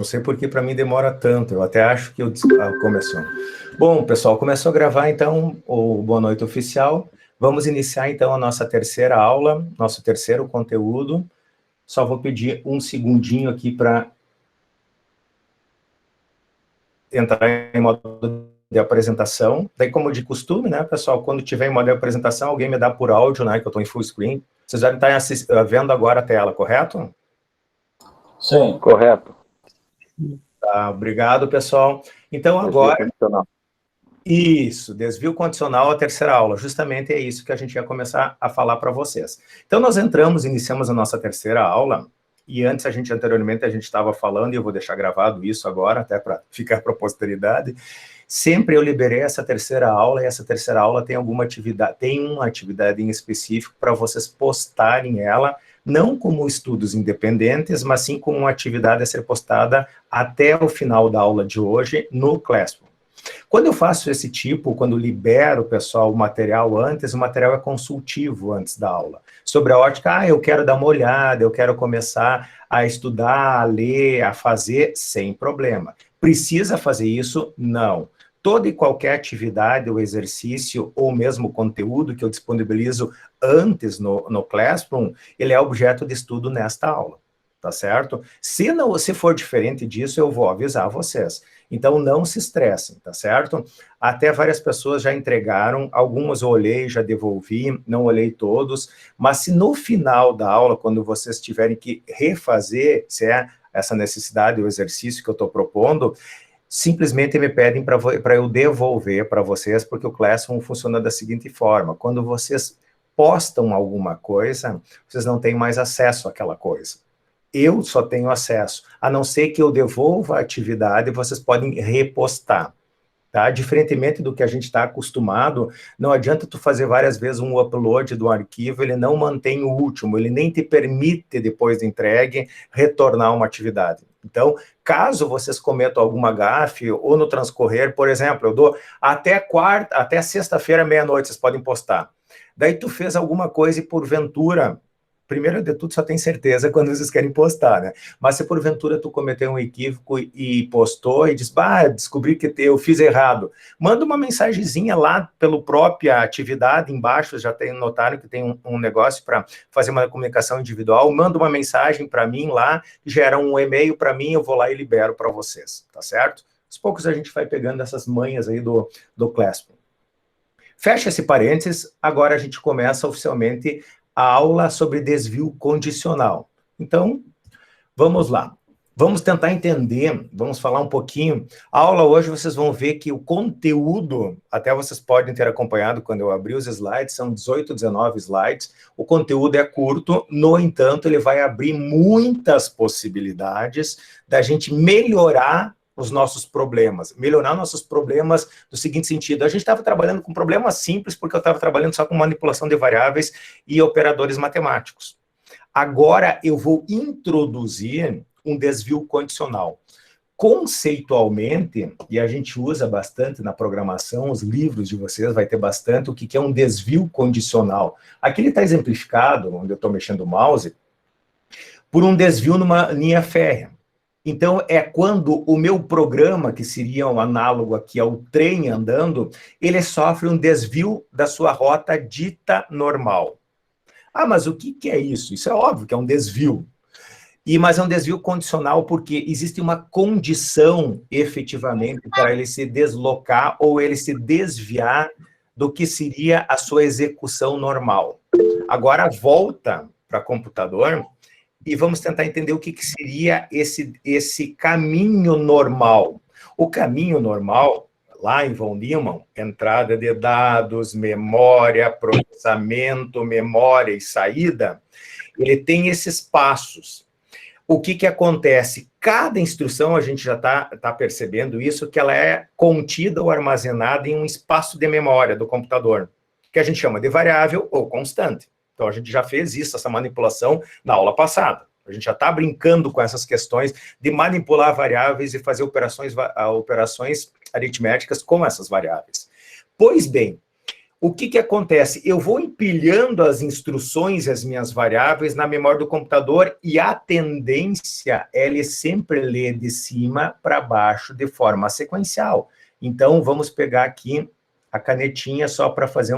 Não sei por que para mim demora tanto, eu até acho que começou. Bom, pessoal, começou a gravar então o Boa Noite Oficial. Vamos iniciar então a nossa terceira aula, nosso terceiro conteúdo. Só vou pedir um segundinho aqui para entrar em modo de apresentação. Daí, como de costume, né, pessoal, quando tiver em modo de apresentação, alguém me dá por áudio, né, que eu estou em full screen. Vocês devem estar vendo agora a tela, correto? Sim, correto. Tá, obrigado, pessoal. Então, agora... Isso, desvio condicional à terceira aula. Justamente é isso que a gente ia começar a falar para vocês. Então, nós iniciamos a nossa terceira aula, e anteriormente, a gente estava falando, e eu vou deixar gravado isso agora, até para ficar para a posteridade. Sempre eu liberei essa terceira aula, e essa terceira aula tem uma atividade em específico para vocês postarem ela, não como estudos independentes, mas sim como uma atividade a ser postada até o final da aula de hoje no Classroom. Quando eu faço esse tipo, quando libero, pessoal, o material antes, o material é consultivo antes da aula. Sobre a ótica, eu quero dar uma olhada, eu quero começar a estudar, a ler, a fazer, sem problema. Precisa fazer isso? Não. Toda e qualquer atividade ou exercício, ou mesmo conteúdo que eu disponibilizo antes no Classroom, ele é objeto de estudo nesta aula, tá certo? Se for diferente disso, eu vou avisar vocês. Então, não se estressem, tá certo? Até várias pessoas já entregaram, algumas eu olhei, já devolvi, não olhei todos, mas se no final da aula, quando vocês tiverem que refazer, se é essa necessidade, o exercício que eu estou propondo, simplesmente me pedem para eu devolver para vocês, porque o Classroom funciona da seguinte forma: quando vocês postam alguma coisa, vocês não têm mais acesso àquela coisa. Eu só tenho acesso, a não ser que eu devolva a atividade, vocês podem repostar, tá? Diferentemente do que a gente está acostumado, não adianta tu fazer várias vezes um upload do arquivo, ele não mantém o último, ele nem te permite, depois de entregue, retornar uma atividade. Então, caso vocês cometam alguma gafe, ou no transcorrer, por exemplo, eu dou até sexta-feira, meia-noite, vocês podem postar. Daí tu fez alguma coisa e, porventura... Primeiro de tudo, só tem certeza quando vocês querem postar, né? Mas se porventura tu cometeu um equívoco e postou e diz, descobri que eu fiz errado, manda uma mensagenzinha lá pela própria atividade, embaixo já notaram que tem um negócio para fazer uma comunicação individual, manda uma mensagem para mim lá, gera um e-mail para mim, eu vou lá e libero para vocês, tá certo? Aos poucos a gente vai pegando essas manhas aí do Classroom. Fecha esse parênteses, agora a gente começa oficialmente a aula sobre desvio condicional. Então, vamos lá. Vamos tentar entender, vamos falar um pouquinho. A aula hoje vocês vão ver que o conteúdo, até vocês podem ter acompanhado quando eu abri os slides, são 18, 19 slides. O conteúdo é curto, no entanto, ele vai abrir muitas possibilidades da gente melhorar os nossos problemas, melhorar nossos problemas no seguinte sentido: a gente estava trabalhando com problemas simples, porque eu estava trabalhando só com manipulação de variáveis e operadores matemáticos. Agora eu vou introduzir um desvio condicional. Conceitualmente, e a gente usa bastante na programação, os livros de vocês vai ter bastante o que é um desvio condicional. Aqui ele está exemplificado, onde eu estou mexendo o mouse, por um desvio numa linha férrea. Então, é quando o meu programa, que seria um análogo aqui ao trem andando, ele sofre um desvio da sua rota dita normal. Mas o que é isso? Isso é óbvio que é um desvio. Mas é um desvio condicional porque existe uma condição, efetivamente, para ele se deslocar ou ele se desviar do que seria a sua execução normal. Agora, volta para o computador... e vamos tentar entender o que seria esse caminho normal. O caminho normal, lá em von Neumann, entrada de dados, memória, processamento, memória e saída, ele tem esses passos. O que acontece? Cada instrução, a gente já está percebendo isso, que ela é contida ou armazenada em um espaço de memória do computador, que a gente chama de variável ou constante. Então, a gente já fez isso, essa manipulação, na aula passada. A gente já está brincando com essas questões de manipular variáveis e fazer operações aritméticas com essas variáveis. Pois bem, o que acontece? Eu vou empilhando as instruções e as minhas variáveis na memória do computador e a tendência é ele sempre ler de cima para baixo de forma sequencial. Então, vamos pegar aqui a canetinha só para fazer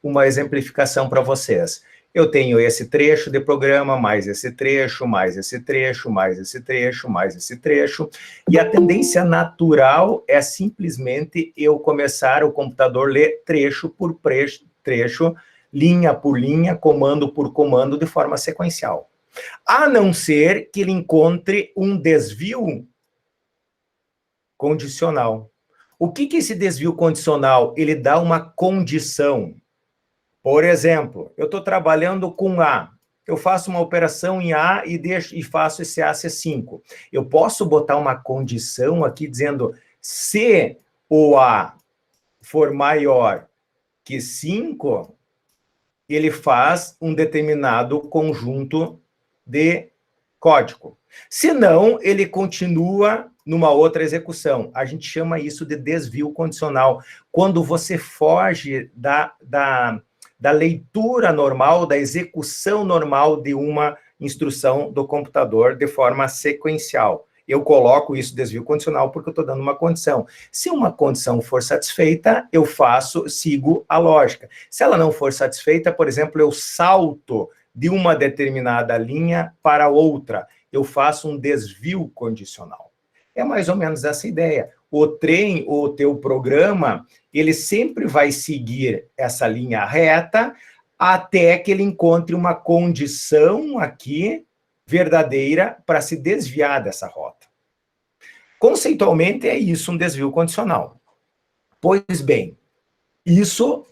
uma exemplificação para vocês. Eu tenho esse trecho de programa, mais esse trecho, mais esse trecho, mais esse trecho, mais esse trecho, e a tendência natural é simplesmente eu começar o computador ler trecho por trecho, linha por linha, comando por comando, de forma sequencial. A não ser que ele encontre um desvio condicional. O que esse desvio condicional? Ele dá uma condição. Por exemplo, eu estou trabalhando com A. Eu faço uma operação em A e faço esse A ser 5. Eu posso botar uma condição aqui dizendo, se o A for maior que 5, ele faz um determinado conjunto de código. Se não, ele continua numa outra execução. A gente chama isso de desvio condicional. Quando você foge da leitura normal, da execução normal de uma instrução do computador de forma sequencial. Eu coloco isso desvio condicional porque eu estou dando uma condição. Se uma condição for satisfeita, eu sigo a lógica. Se ela não for satisfeita, por exemplo, eu salto de uma determinada linha para outra. Eu faço um desvio condicional. É mais ou menos essa ideia. O teu programa, ele sempre vai seguir essa linha reta até que ele encontre uma condição aqui verdadeira para se desviar dessa rota. Conceitualmente é isso, um desvio condicional. Pois bem, isso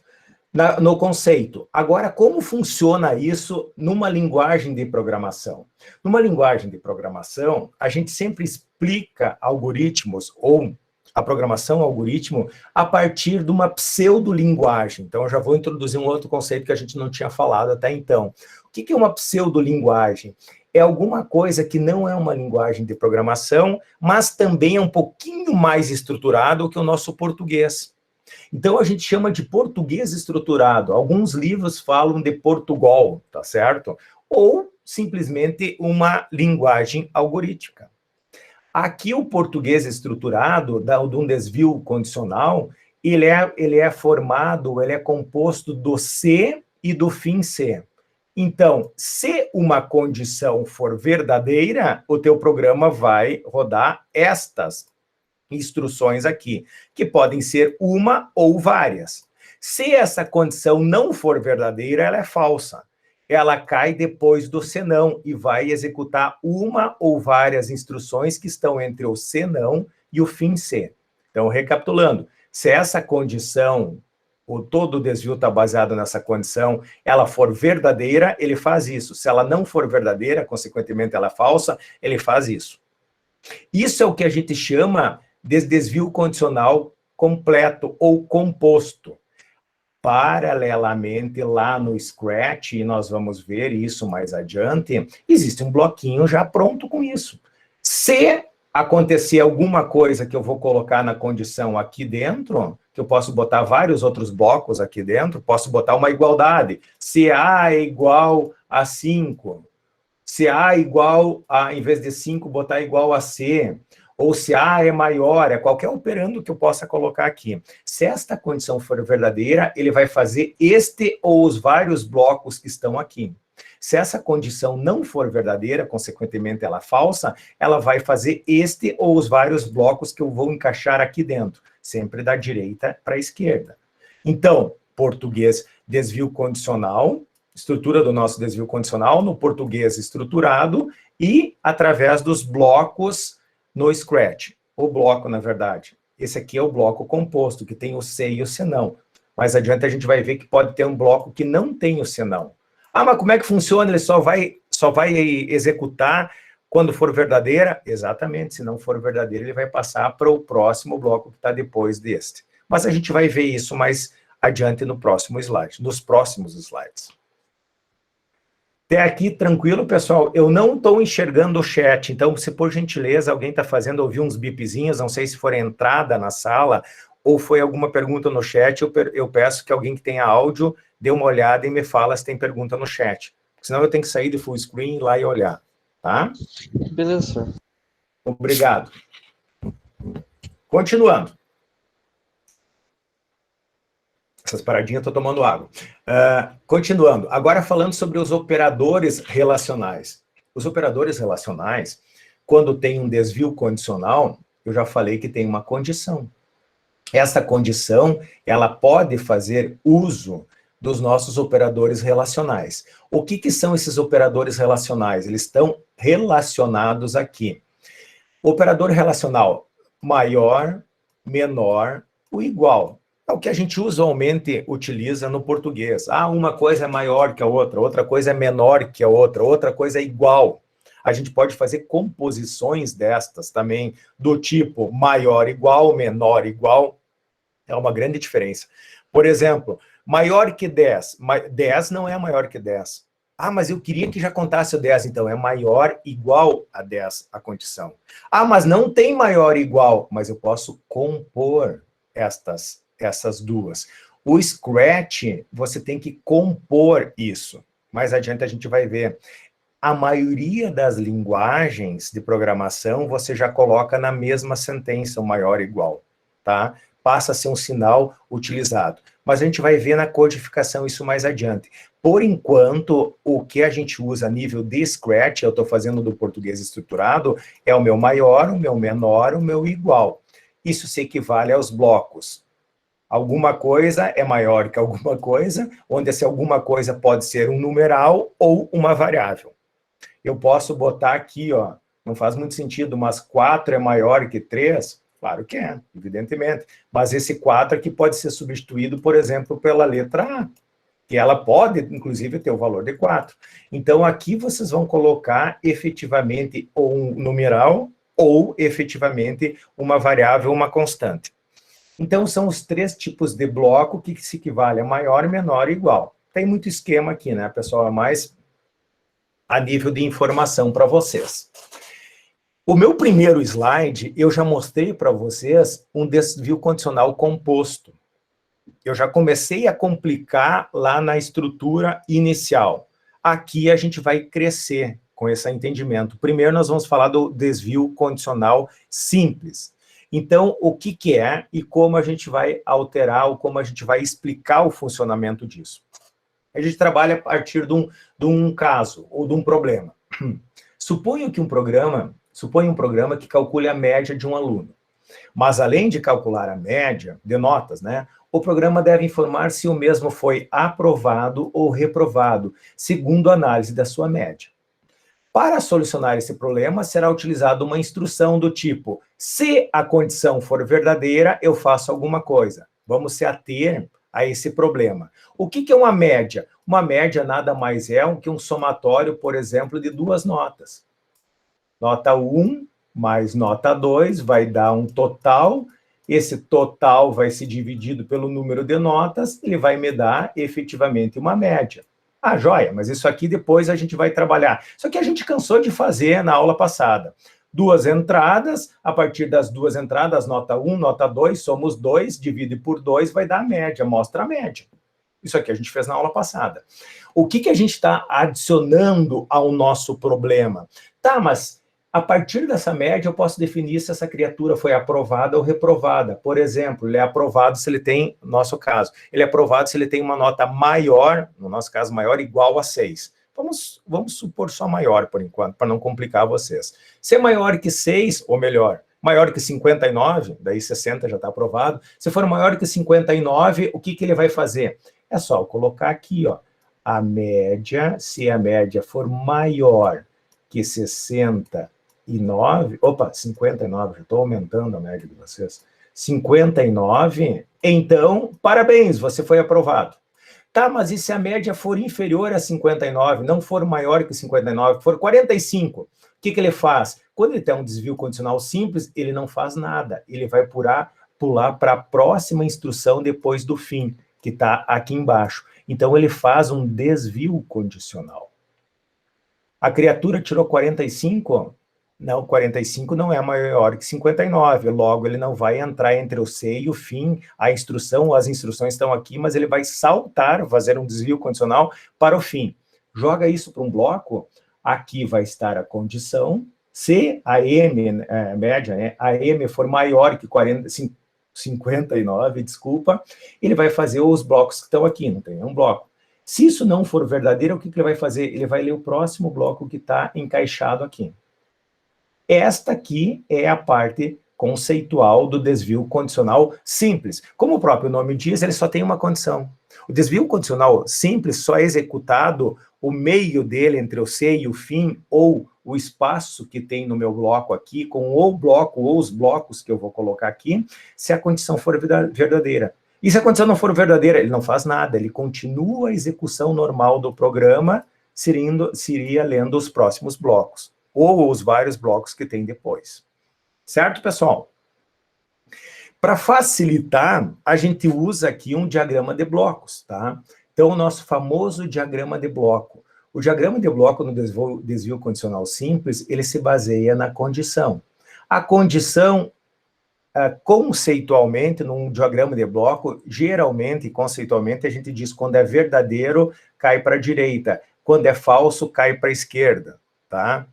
no conceito. Agora, como funciona isso numa linguagem de programação? Numa linguagem de programação, a gente sempre explica algoritmos ou a programação algoritmo a partir de uma pseudolinguagem. Então, eu já vou introduzir um outro conceito que a gente não tinha falado até então. O que é uma pseudolinguagem? É alguma coisa que não é uma linguagem de programação, mas também é um pouquinho mais estruturado que o nosso português. Então, a gente chama de português estruturado. Alguns livros falam de Portugal, tá certo? Ou, simplesmente, uma linguagem algorítmica. Aqui, o português estruturado, de um desvio condicional, ele é formado, ele é composto do se e do fim se. Então, se uma condição for verdadeira, o teu programa vai rodar estas instruções aqui, que podem ser uma ou várias. Se essa condição não for verdadeira, ela é falsa. Ela cai depois do senão e vai executar uma ou várias instruções que estão entre o senão e o fim se. Então, recapitulando, se essa condição, todo o desvio está baseado nessa condição, ela for verdadeira, ele faz isso. Se ela não for verdadeira, consequentemente ela é falsa, ele faz isso. Isso é o que a gente chama de desvio condicional completo ou composto. Paralelamente, lá no Scratch, e nós vamos ver isso mais adiante, existe um bloquinho já pronto com isso. Se acontecer alguma coisa que eu vou colocar na condição aqui dentro, que eu posso botar vários outros blocos aqui dentro, posso botar uma igualdade. Se A é igual a 5, se A é igual a, em vez de 5, botar igual a C, ou se A é maior, é qualquer operando que eu possa colocar aqui. Se esta condição for verdadeira, ele vai fazer este ou os vários blocos que estão aqui. Se essa condição não for verdadeira, consequentemente ela é falsa, ela vai fazer este ou os vários blocos que eu vou encaixar aqui dentro, sempre da direita para a esquerda. Então, português, desvio condicional, estrutura do nosso desvio condicional no português estruturado e através dos blocos no Scratch. O bloco, na verdade, esse aqui é o bloco composto, que tem o se e o senão. Mais adiante a gente vai ver que pode ter um bloco que não tem o senão. Ah, mas como é que funciona? Ele só vai executar quando for verdadeira? Exatamente, se não for verdadeira, ele vai passar para o próximo bloco que está depois deste. Mas a gente vai ver isso mais adiante no próximo slide, nos próximos slides. Até aqui, tranquilo, pessoal? Eu não estou enxergando o chat, então, se por gentileza alguém está fazendo ouvir uns bipzinhos, não sei se for entrada na sala ou foi alguma pergunta no chat, eu peço que alguém que tenha áudio dê uma olhada e me fala se tem pergunta no chat. Senão eu tenho que sair de full screen, ir lá e olhar, tá? Beleza, senhor. Obrigado. Continuando. Essas paradinhas, eu estou tomando água. Continuando. Agora falando sobre os operadores relacionais. Os operadores relacionais, quando tem um desvio condicional, eu já falei que tem uma condição. Essa condição, ela pode fazer uso dos nossos operadores relacionais. O que são esses operadores relacionais? Eles estão relacionados aqui. Operador relacional maior, menor, o igual. É o que a gente usualmente utiliza no português. Uma coisa é maior que a outra coisa é menor que a outra coisa é igual. A gente pode fazer composições destas também, do tipo maior igual, menor igual. É uma grande diferença. Por exemplo, maior que 10. 10 não é maior que 10. Mas eu queria que já contasse o 10, então é maior igual a 10 a condição. Mas não tem maior igual, mas eu posso compor essas duas. O Scratch, você tem que compor isso. Mais adiante a gente vai ver. A maioria das linguagens de programação, você já coloca na mesma sentença o maior igual, tá? Passa a ser um sinal utilizado. Mas a gente vai ver na codificação isso mais adiante. Por enquanto, o que a gente usa a nível de Scratch, eu estou fazendo do português estruturado, é o meu maior, o meu menor, o meu igual. Isso se equivale aos blocos. Alguma coisa é maior que alguma coisa, onde essa alguma coisa pode ser um numeral ou uma variável. Eu posso botar aqui, não faz muito sentido, mas 4 é maior que 3? Claro que é, evidentemente. Mas esse 4 aqui pode ser substituído, por exemplo, pela letra A, que ela pode, inclusive, ter o valor de 4. Então, aqui vocês vão colocar efetivamente ou um numeral ou efetivamente uma variável, uma constante. Então, são os 3 tipos de bloco que se equivale a maior, menor e igual. Tem muito esquema aqui, né, pessoal? É mais a nível de informação para vocês. O meu primeiro slide, eu já mostrei para vocês um desvio condicional composto. Eu já comecei a complicar lá na estrutura inicial. Aqui a gente vai crescer com esse entendimento. Primeiro nós vamos falar do desvio condicional simples. Então, o que é e como a gente vai alterar ou como a gente vai explicar o funcionamento disso. A gente trabalha a partir de um caso ou de um problema. Suponha um programa que calcule a média de um aluno. Mas, além de calcular a média de notas, né, o programa deve informar se o mesmo foi aprovado ou reprovado, segundo a análise da sua média. Para solucionar esse problema, será utilizada uma instrução do tipo: se a condição for verdadeira, eu faço alguma coisa. Vamos se ater a esse problema. O que é uma média? Uma média nada mais é que um somatório, por exemplo, de 2 notas. Nota 1 mais nota 2 vai dar um total. Esse total vai ser dividido pelo número de notas, ele vai me dar efetivamente uma média. Joia, mas isso aqui depois a gente vai trabalhar. Isso aqui a gente cansou de fazer na aula passada. 2 entradas, a partir das 2 entradas, nota 1, nota 2, somos 2, divide por 2, vai dar a média, mostra a média. Isso aqui a gente fez na aula passada. O que a gente está adicionando ao nosso problema? Mas a partir dessa média eu posso definir se essa criatura foi aprovada ou reprovada. Por exemplo, ele é aprovado se ele tem, no nosso caso, ele é aprovado se ele tem uma nota maior, no nosso caso maior, igual a 6. Vamos supor só maior, por enquanto, para não complicar vocês. Se é maior que 6, ou melhor, maior que 59, daí 60 já está aprovado. Se for maior que 59, o que ele vai fazer? É só colocar aqui, a média, se a média for maior que 59, já estou aumentando a média de vocês. 59, então, parabéns, você foi aprovado. Mas e se a média for inferior a 59, não for maior que 59, for 45, o que ele faz? Quando ele tem um desvio condicional simples, ele não faz nada, ele vai pular para a próxima instrução depois do fim, que está aqui embaixo. Então, ele faz um desvio condicional. A criatura tirou 45, Não, 45 não é maior que 59, logo ele não vai entrar entre o C e o fim, as instruções estão aqui, mas ele vai saltar, fazer um desvio condicional para o fim. Joga isso para um bloco, aqui vai estar a condição, se a M, média, né, a M for maior que 59, desculpa, ele vai fazer os blocos que estão aqui, não tem um bloco. Se isso não for verdadeiro, o que ele vai fazer? Ele vai ler o próximo bloco que está encaixado aqui. Esta aqui é a parte conceitual do desvio condicional simples. Como o próprio nome diz, ele só tem uma condição. O desvio condicional simples só é executado o meio dele entre o C e o fim, ou o espaço que tem no meu bloco aqui, com o bloco ou os blocos que eu vou colocar aqui, se a condição for verdadeira. E se a condição não for verdadeira, ele não faz nada, ele continua a execução normal do programa, seria lendo os próximos blocos, ou os vários blocos que tem depois. Certo, pessoal? Para facilitar, a gente usa aqui um diagrama de blocos, tá? Então, o nosso famoso diagrama de bloco. O diagrama de bloco no desvio condicional simples, ele se baseia na condição. A condição, conceitualmente, num diagrama de bloco, geralmente, conceitualmente, a gente diz quando é verdadeiro, cai para a direita. Quando é falso, cai para a esquerda, tá?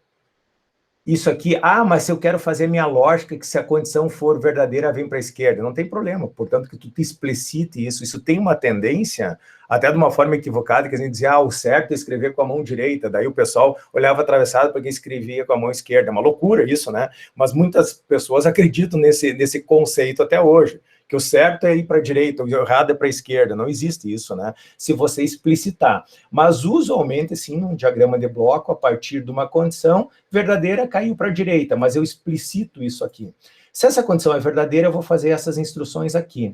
Isso aqui, mas se eu quero fazer minha lógica, que se a condição for verdadeira, vem para a esquerda. Não tem problema, portanto, que tu te explicite isso. Isso tem uma tendência, até de uma forma equivocada, que a gente dizia, o certo é escrever com a mão direita. Daí o pessoal olhava atravessado para quem escrevia com a mão esquerda. É uma loucura isso, né? Mas muitas pessoas acreditam nesse conceito até hoje, que o certo é ir para a direita, o errado é para a esquerda. Não existe isso, né? Se você explicitar. Mas, usualmente, sim, um diagrama de bloco, a partir de uma condição verdadeira, caiu para a direita, mas eu explicito isso aqui. Se essa condição é verdadeira, eu vou fazer essas instruções aqui.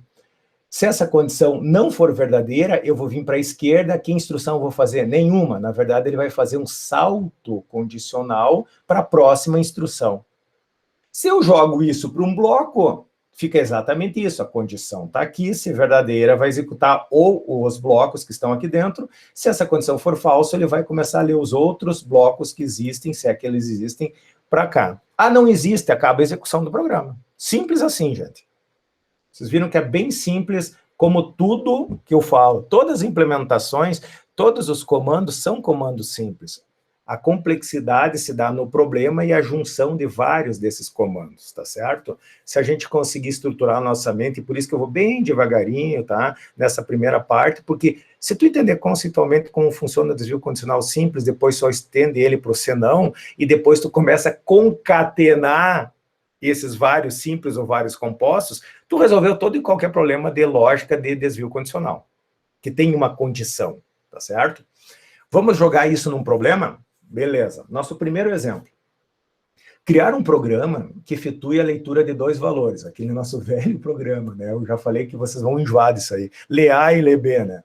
Se essa condição não for verdadeira, eu vou vir para a esquerda, que instrução eu vou fazer? Nenhuma. Na verdade, ele vai fazer um salto condicional para a próxima instrução. Se eu jogo isso para um bloco, fica exatamente isso, a condição está aqui, se verdadeira, vai executar ou os blocos que estão aqui dentro, se essa condição for falsa, ele vai começar a ler os outros blocos que existem, se é que eles existem, para cá. Não existe, acaba a execução do programa. Simples assim, gente. Vocês viram que é bem simples, como tudo que eu falo, todas as implementações, todos os comandos são comandos simples. A complexidade se dá no problema e a junção de vários desses comandos, tá certo? Se a gente conseguir estruturar a nossa mente, por isso que eu vou bem devagarinho, tá? Nessa primeira parte, porque se tu entender conceitualmente como funciona o desvio condicional simples, depois só estende ele para o senão, e depois tu começa a concatenar esses vários simples ou vários compostos, tu resolveu todo e qualquer problema de lógica de desvio condicional, que tem uma condição, tá certo? Vamos jogar isso num problema? Beleza. Nosso primeiro exemplo. Criar um programa que efetue a leitura de dois valores, aquele nosso velho programa, né? Eu já falei que vocês vão enjoar disso aí. Ler A e ler B, né?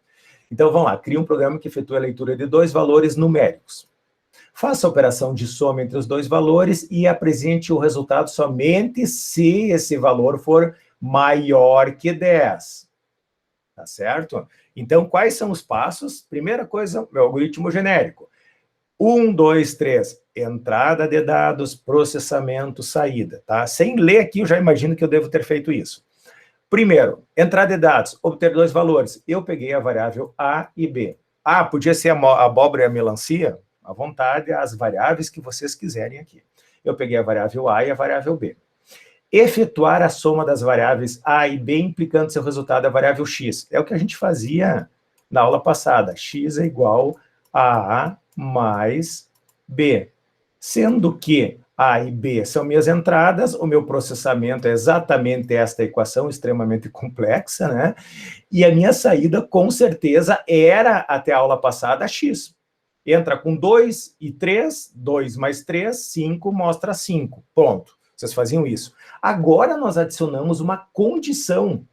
Então, vamos lá. Cria um programa que efetue a leitura de dois valores numéricos. Faça a operação de soma entre os dois valores e apresente o resultado somente se esse valor for maior que 10. Tá certo? Então, quais são os passos? Primeira coisa, meu algoritmo genérico. 1, 2, 3, entrada de dados, processamento, saída, tá? Sem ler aqui, eu já imagino que eu devo ter feito isso. Primeiro, entrada de dados, obter dois valores. Eu peguei a variável A e B. Podia ser a abóbora e a melancia? À vontade, as variáveis que vocês quiserem aqui. Eu peguei a variável A e a variável B. Efetuar a soma das variáveis A e B, implicando seu resultado a variável X. É o que a gente fazia na aula passada. X é igual a A mais B. Sendo que A e B são minhas entradas, o meu processamento é exatamente esta equação extremamente complexa, né? E a minha saída, com certeza, era, até a aula passada, X. Entra com 2 e 3, 2 mais 3, 5, mostra 5. Pronto. Vocês faziam isso. Agora nós adicionamos uma condição.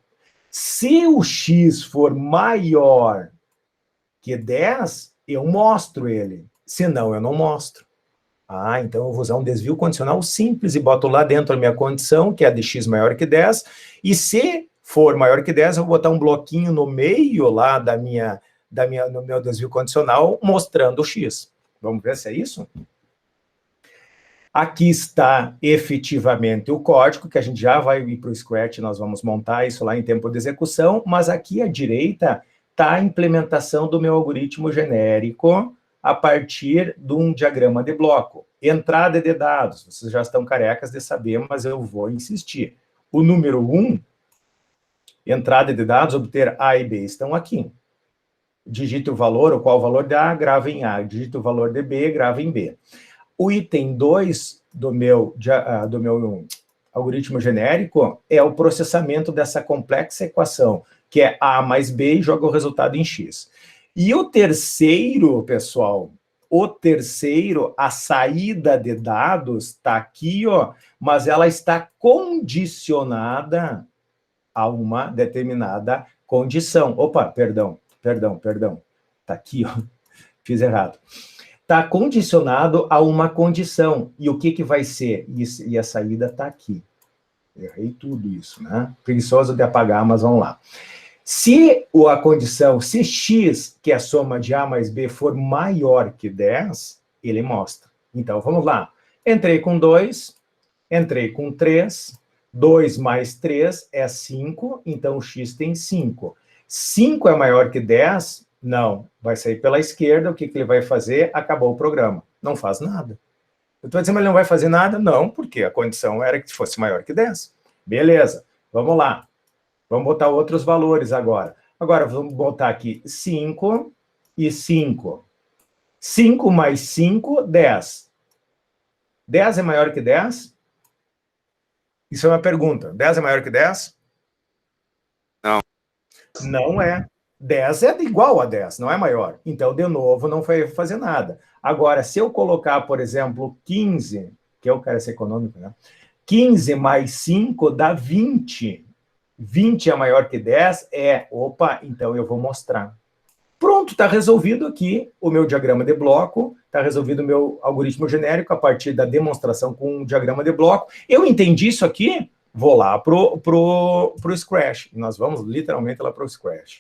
Se o X for maior que 10, eu mostro ele. Senão, eu não mostro. Então eu vou usar um desvio condicional simples e boto lá dentro a minha condição, que é a de X maior que 10, e se for maior que 10, eu vou botar um bloquinho no meio lá no meu desvio condicional, mostrando o X. Vamos ver se é isso? Aqui está efetivamente o código, que a gente já vai ir para o Scratch, nós vamos montar isso lá em tempo de execução, mas aqui à direita está a implementação do meu algoritmo genérico a partir de um diagrama de bloco. Entrada de dados, vocês já estão carecas de saber, mas eu vou insistir. O número 1, entrada de dados, obter A e B, estão aqui. Digite o valor, ou qual o valor de A, grava em A. Digite o valor de B, grava em B. O item 2 do meu algoritmo genérico é o processamento dessa complexa equação, que é A mais B e joga o resultado em X. E o terceiro, pessoal, a saída de dados está aqui, ó, mas ela está condicionada a uma determinada condição. Opa, perdão. Está aqui, ó, fiz errado. Está condicionado a uma condição. E o que vai ser? E a saída está aqui. Errei tudo isso, né? Preguiçoso de apagar, mas vamos lá. Se a condição, se x, que é a soma de A mais B, for maior que 10, ele mostra. Então, vamos lá. Entrei com 2, entrei com 3, 2 mais 3 é 5, então o x tem 5. 5 é maior que 10? Não. Vai sair pela esquerda, o que ele vai fazer? Acabou o programa. Não faz nada. Eu estou dizendo, mas ele não vai fazer nada? Não, porque a condição era que fosse maior que 10. Beleza, vamos lá. Vamos botar outros valores agora. Agora, vamos botar aqui 5 e 5. 5 mais 5, 10. 10 é maior que 10? Isso é uma pergunta. 10 é maior que 10? Não. Não é. 10 é igual a 10, não é maior. Então, de novo, não vai fazer nada. Agora, se eu colocar, por exemplo, 15, que eu quero ser econômico, né? 15 mais 5 dá 20. 20 é maior que 10? É. Opa, então eu vou mostrar. Pronto, está resolvido aqui o meu diagrama de bloco, está resolvido o meu algoritmo genérico a partir da demonstração com um diagrama de bloco. Eu entendi isso aqui, vou lá pro Scratch. Nós vamos literalmente lá pro Scratch.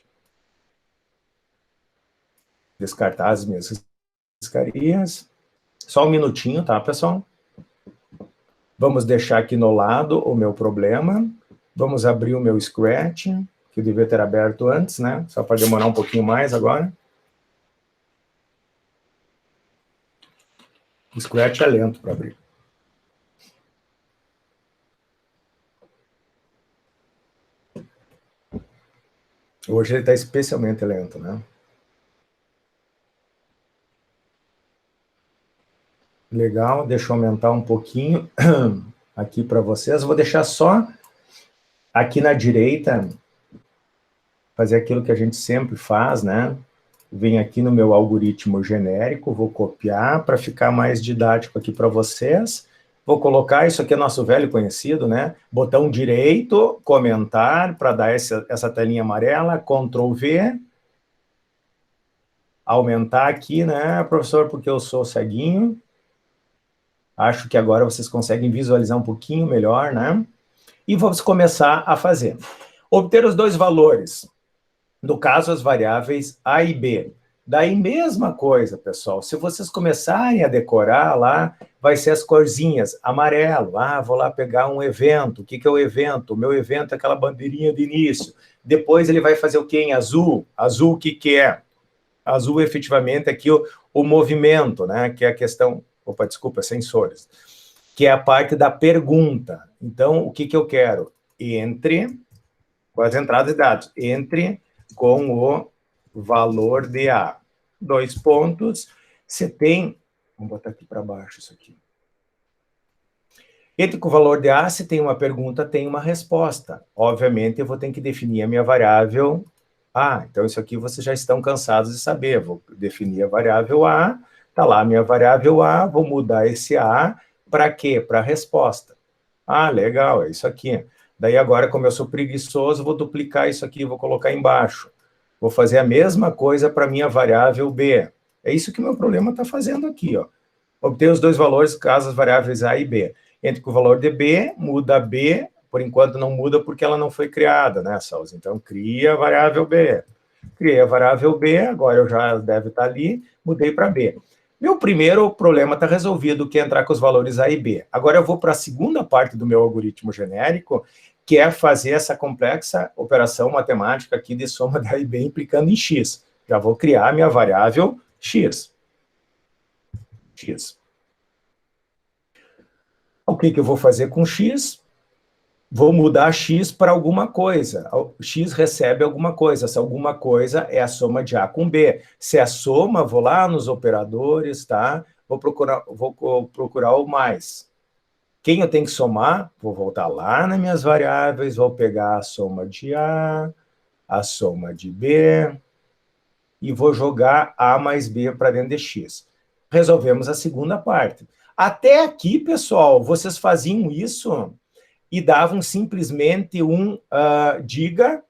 Descartar as minhas riscarias. Só um minutinho, tá, pessoal? Vamos deixar aqui no lado o meu problema. Vamos abrir o meu Scratch, que eu devia ter aberto antes, né? Só para demorar um pouquinho mais agora. O Scratch é lento para abrir. Hoje ele está especialmente lento, né? Legal, deixa eu aumentar um pouquinho aqui para vocês. Vou deixar só aqui na direita, fazer aquilo que a gente sempre faz, né? Vem aqui no meu algoritmo genérico, vou copiar para ficar mais didático aqui para vocês. Vou colocar, isso aqui é nosso velho conhecido, né? Botão direito, comentar, para dar essa telinha amarela, Ctrl V. Aumentar aqui, né, professor, porque eu sou ceguinho. Acho que agora vocês conseguem visualizar um pouquinho melhor, né? E vamos começar a fazer. Obter os dois valores. No caso, as variáveis A e B. Daí, mesma coisa, pessoal. Se vocês começarem a decorar lá, vai ser as corzinhas. Amarelo. Ah, vou lá pegar um evento. O que é o evento? O meu evento é aquela bandeirinha de início. Depois ele vai fazer o quê em azul? Azul, o que é? Azul, efetivamente, aqui o movimento, né? Que é a questão... Opa, desculpa, sensores. Que é a parte da pergunta. Então, o que eu quero? Entre, com as entradas de dados, entre com o valor de A. 2 pontos. Você tem... Vamos botar aqui para baixo isso aqui. Entre com o valor de A, se tem uma pergunta, tem uma resposta. Obviamente, eu vou ter que definir a minha variável A. Então, isso aqui vocês já estão cansados de saber. Vou definir a variável A. Está lá a minha variável A, vou mudar esse A para quê? Para a resposta. Ah, legal, é isso aqui. Daí agora, como eu sou preguiçoso, vou duplicar isso aqui, vou colocar embaixo. Vou fazer a mesma coisa para a minha variável B. É isso que o meu problema está fazendo aqui, ó. Obter os dois valores, caso as variáveis A e B. Entre com o valor de B, muda B, por enquanto não muda porque ela não foi criada, né, Salz? Então, cria a variável B. Criei a variável B, agora eu já deve estar ali, mudei para B. Meu primeiro problema está resolvido, que é entrar com os valores A e B. Agora eu vou para a segunda parte do meu algoritmo genérico, que é fazer essa complexa operação matemática aqui de soma de A e B implicando em x. Já vou criar a minha variável x. O que eu vou fazer com x? Vou mudar x para alguma coisa. X recebe alguma coisa. Se alguma coisa é a soma de A com B. Se é a soma, vou lá nos operadores, tá? Vou procurar o mais. Quem eu tenho que somar? Vou voltar lá nas minhas variáveis, vou pegar a soma de A, a soma de B, e vou jogar A mais B para dentro de x. Resolvemos a segunda parte. Até aqui, pessoal, vocês faziam isso e davam simplesmente diga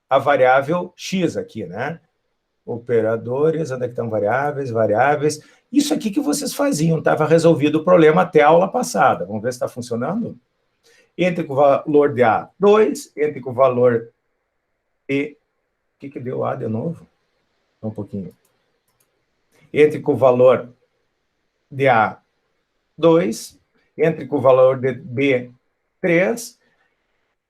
a variável x aqui, né? Operadores, onde é que estão variáveis. Isso aqui que vocês faziam, estava resolvido o problema até a aula passada. Vamos ver se está funcionando? Entre com o valor de A 2, entre com o valor de... O que deu A de novo? Um pouquinho. Entre com o valor de A 2, entre com o valor de B 3,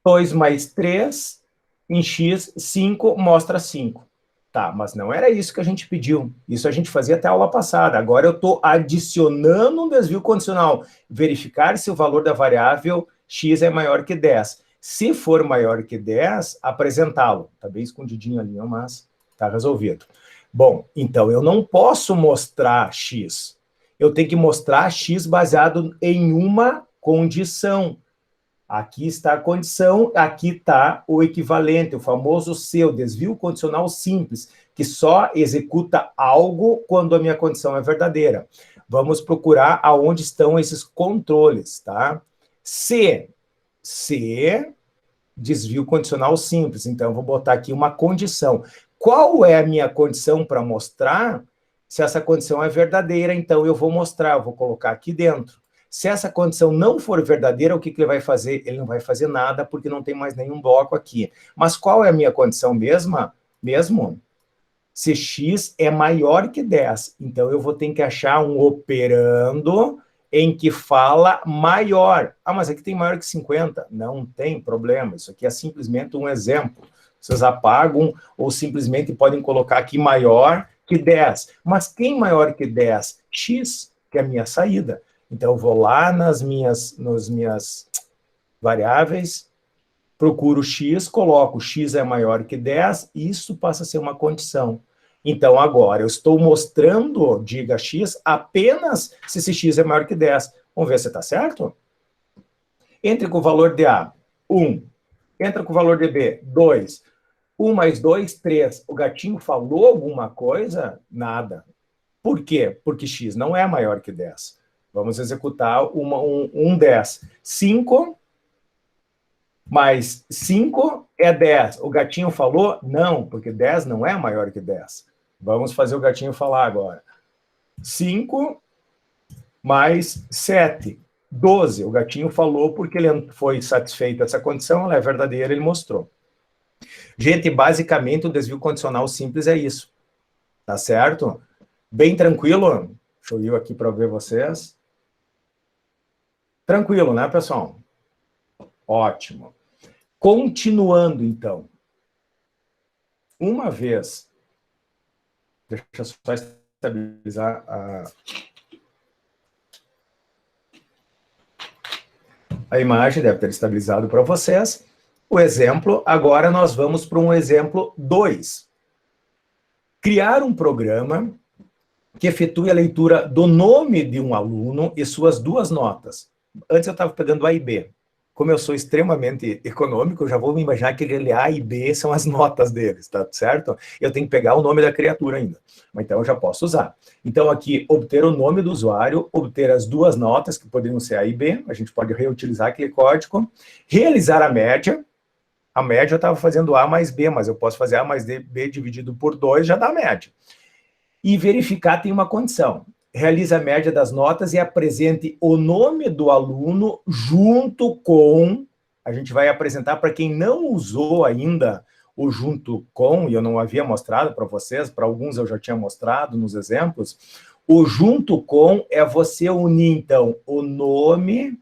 2 mais 3, em x, 5, mostra 5. Tá, mas não era isso que a gente pediu. Isso a gente fazia até a aula passada. Agora eu estou adicionando um desvio condicional. Verificar se o valor da variável x é maior que 10. Se for maior que 10, apresentá-lo. Está bem escondidinho ali, mas está resolvido. Bom, então eu não posso mostrar x. Eu tenho que mostrar x baseado em uma condição. Aqui está a condição, aqui está o equivalente, o famoso C, o desvio condicional simples, que só executa algo quando a minha condição é verdadeira. Vamos procurar aonde estão esses controles, tá? C, desvio condicional simples. Então, eu vou botar aqui uma condição. Qual é a minha condição para mostrar? Se essa condição é verdadeira, então eu vou mostrar, eu vou colocar aqui dentro. Se essa condição não for verdadeira, o que ele vai fazer? Ele não vai fazer nada, porque não tem mais nenhum bloco aqui. Mas qual é a minha condição mesmo? Se x é maior que 10. Então, eu vou ter que achar um operando em que fala maior. Ah, mas aqui tem maior que 50. Não tem problema. Isso aqui é simplesmente um exemplo. Vocês apagam ou simplesmente podem colocar aqui maior que 10. Mas quem maior que 10? X, que é a minha saída. Então, eu vou lá nas minhas variáveis, procuro x, coloco x é maior que 10, isso passa a ser uma condição. Então, agora, eu estou mostrando, diga x, apenas se esse x é maior que 10. Vamos ver se está certo? Entre com o valor de A, 1. Entra com o valor de B, 2. 1 mais 2, 3. O gatinho falou alguma coisa? Nada. Por quê? Porque x não é maior que 10. Vamos executar um 10. 5 mais 5 é 10. O gatinho falou? Não, porque 10 não é maior que 10. Vamos fazer o gatinho falar agora. 5 mais 7, 12. O gatinho falou porque ele foi satisfeito essa condição, ela é verdadeira, ele mostrou. Gente, basicamente, o desvio condicional simples é isso. Tá certo? Bem tranquilo? Deixa eu ir aqui para ver vocês. Tranquilo, né, pessoal? Ótimo. Continuando, então. Uma vez... Deixa eu só estabilizar a imagem, deve ter estabilizado para vocês. O exemplo, agora nós vamos para um exemplo 2. Criar um programa que efetue a leitura do nome de um aluno e suas 2 notas. Antes eu estava pegando A e B. Como eu sou extremamente econômico, eu já vou me imaginar que aquele A e B são as notas deles, tá certo? Eu tenho que pegar o nome da criatura ainda. Mas então eu já posso usar. Então aqui, obter o nome do usuário, obter as 2 notas, que poderiam ser A e B, a gente pode reutilizar aquele código, realizar a média. A média eu estava fazendo A mais B, mas eu posso fazer A mais B dividido por 2, já dá a média. E verificar tem uma condição. Realize a média das notas e apresente o nome do aluno junto com... A gente vai apresentar para quem não usou ainda o junto com, e eu não havia mostrado para vocês, para alguns eu já tinha mostrado nos exemplos, o junto com é você unir, então, o nome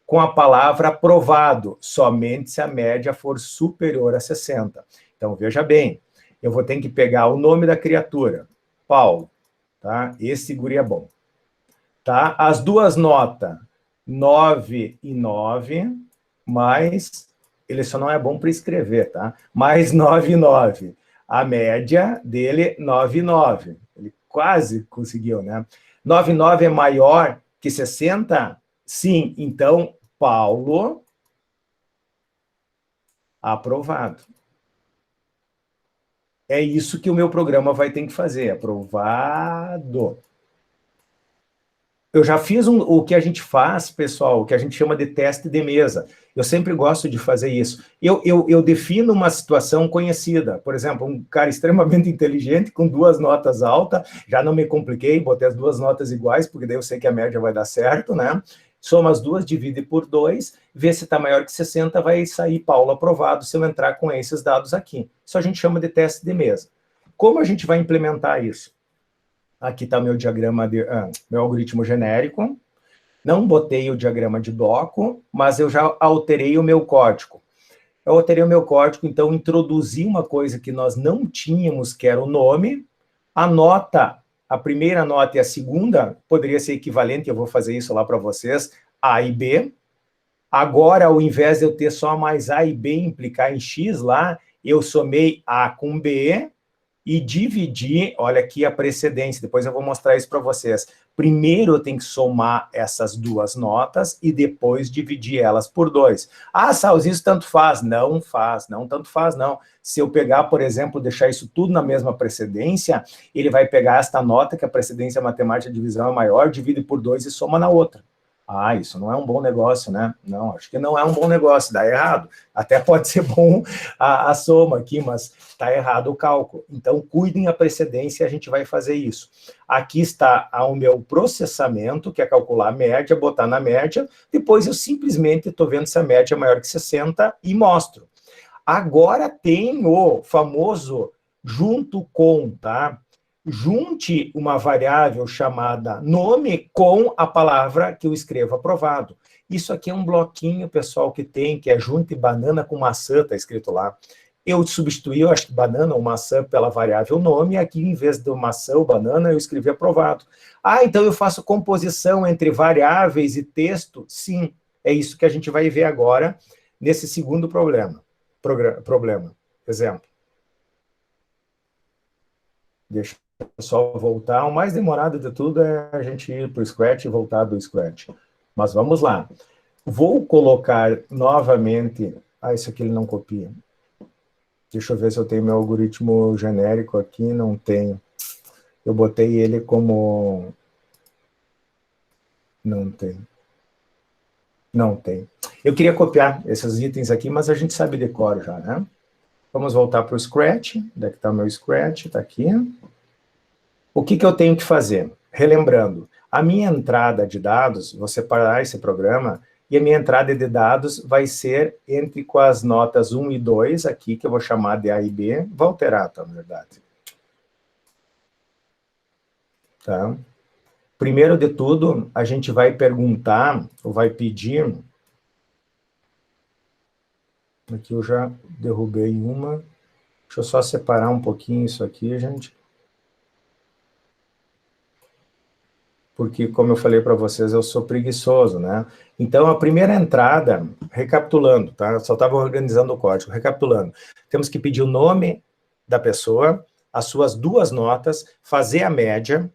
com a palavra aprovado, somente se a média for superior a 60. Então, veja bem, eu vou ter que pegar o nome da criatura, Paulo, tá? Esse guri é bom. Tá? As duas notas, 9 e 9, mas ele só não é bom para escrever, tá? Mais 9 e 9. A média dele, 9 e 9. Ele quase conseguiu, né? 9 e 9 é maior que 60? Sim, então, Paulo, aprovado. É isso que o meu programa vai ter que fazer, aprovado. Eu já fiz o que a gente faz, pessoal, o que a gente chama de teste de mesa. Eu sempre gosto de fazer isso. Eu defino uma situação conhecida. Por exemplo, um cara extremamente inteligente, com duas notas altas, já não me compliquei, botei as duas notas iguais, porque daí eu sei que a média vai dar certo, né? Soma as duas, divide por 2, vê se está maior que 60, vai sair Paulo aprovado se eu entrar com esses dados aqui. Isso a gente chama de teste de mesa. Como a gente vai implementar isso? Aqui está meu diagrama, meu algoritmo genérico. Não botei o diagrama de doco, mas eu já alterei o meu código. Eu alterei o meu código, então introduzi uma coisa que nós não tínhamos, que era o nome. A nota, a primeira nota e a segunda, poderia ser equivalente, eu vou fazer isso lá para vocês, A e B. Agora, ao invés de eu ter só mais A e B implicar em X lá, eu somei A com B, e dividir, olha aqui a precedência, depois eu vou mostrar isso para vocês. Primeiro eu tenho que somar essas duas notas e depois dividir elas por 2. Ah, Saus, isso tanto faz? Não faz, não tanto faz, não. Se eu pegar, por exemplo, deixar isso tudo na mesma precedência, ele vai pegar esta nota, que a precedência matemática de divisão é maior, divide por 2 e soma na outra. Ah, isso não é um bom negócio, né? Não, acho que não é um bom negócio, dá errado. Até pode ser bom a soma aqui, mas está errado o cálculo. Então, cuidem a precedência, a gente vai fazer isso. Aqui está o meu processamento, que é calcular a média, botar na média, depois eu simplesmente estou vendo se a média é maior que 60 e mostro. Agora tem o famoso junto com, tá? Junte uma variável chamada nome com a palavra que eu escrevo aprovado. Isso aqui é um bloquinho, pessoal, que tem, que é junte banana com maçã, está escrito lá. Eu substituí, eu acho que banana ou maçã pela variável nome, e aqui, em vez do maçã ou banana, eu escrevi aprovado. Ah, então eu faço composição entre variáveis e texto? Sim, é isso que a gente vai ver agora, nesse segundo problema. Exemplo. Deixa eu só voltar. O mais demorado de tudo é a gente ir para o Scratch e voltar do Scratch. Mas vamos lá. Vou colocar novamente... Ah, isso aqui ele não copia. Deixa eu ver se eu tenho meu algoritmo genérico aqui. Não tenho. Eu botei ele como... Não tem. Não tem. Eu queria copiar esses itens aqui, mas a gente sabe de cor já, né? Vamos voltar para o Scratch. Onde é que está o meu Scratch? Está aqui. O que eu tenho que fazer? Relembrando, a minha entrada de dados, vou separar esse programa, e a minha entrada de dados vai ser entre com as notas 1 e 2, aqui, que eu vou chamar de A e B, vou alterar, tá, na verdade. Tá? Primeiro de tudo, a gente vai perguntar, ou vai pedir... Aqui eu já derrubei uma. Deixa eu só separar um pouquinho isso aqui, gente. Porque, como eu falei para vocês, eu sou preguiçoso, né? Então, a primeira entrada, recapitulando, tá? Eu só estava organizando o código. Recapitulando, temos que pedir o nome da pessoa, as suas duas notas, fazer a média,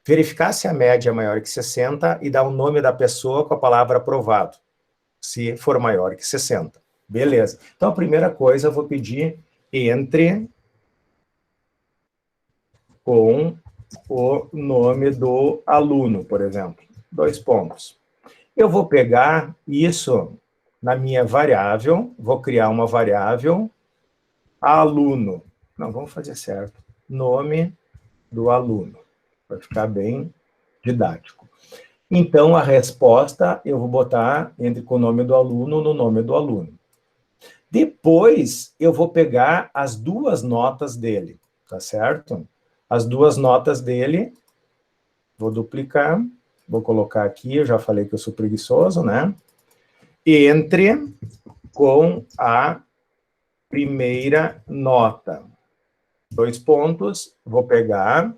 verificar se a média é maior que 60 e dar o nome da pessoa com a palavra aprovado, se for maior que 60. Beleza. Então, a primeira coisa, eu vou pedir entre com o nome do aluno, por exemplo. 2 pontos. Eu vou pegar isso na minha variável, vou criar uma variável aluno. Não, vamos fazer certo. Nome do aluno. Vai ficar bem didático. Então, a resposta eu vou botar entre com o nome do aluno no nome do aluno. Depois, eu vou pegar as duas notas dele, tá certo? As duas notas dele, vou duplicar, vou colocar aqui, eu já falei que eu sou preguiçoso, né? Entre com a primeira nota. 2 pontos, vou pegar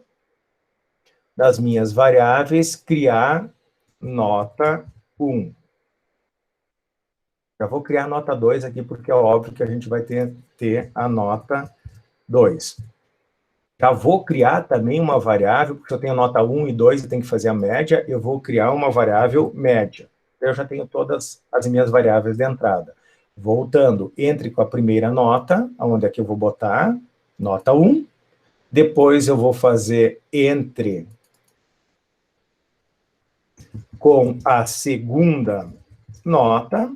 das minhas variáveis, criar nota 1. Já vou criar nota 2 aqui, porque é óbvio que a gente vai ter a nota 2. Já vou criar também uma variável, porque eu tenho nota 1 e 2 e tenho que fazer a média, eu vou criar uma variável média. Eu já tenho todas as minhas variáveis de entrada. Voltando, entre com a primeira nota, onde é que eu vou botar? Nota 1. Depois eu vou fazer entre com a segunda nota,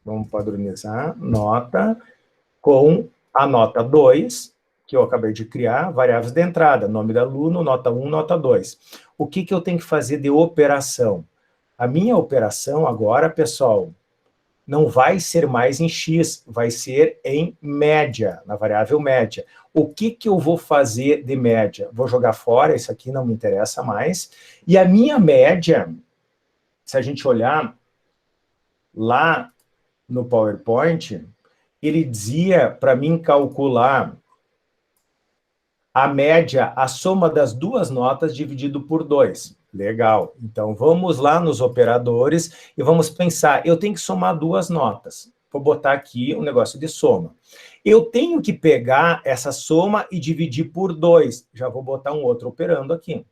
vamos padronizar, nota, com a nota 2, que eu acabei de criar, variáveis de entrada, nome do aluno, nota 1, nota 2. O que eu tenho que fazer de operação? A minha operação agora, pessoal, não vai ser mais em X, vai ser em média, na variável média. O que eu vou fazer de média? Vou jogar fora, isso aqui não me interessa mais. E a minha média, se a gente olhar lá no PowerPoint, ele dizia para mim calcular a média, a soma das duas notas dividido por 2. Legal. Então, vamos lá nos operadores e vamos pensar, eu tenho que somar duas notas. Vou botar aqui um negócio de soma. Eu tenho que pegar essa soma e dividir por 2. Já vou botar um outro operando aqui.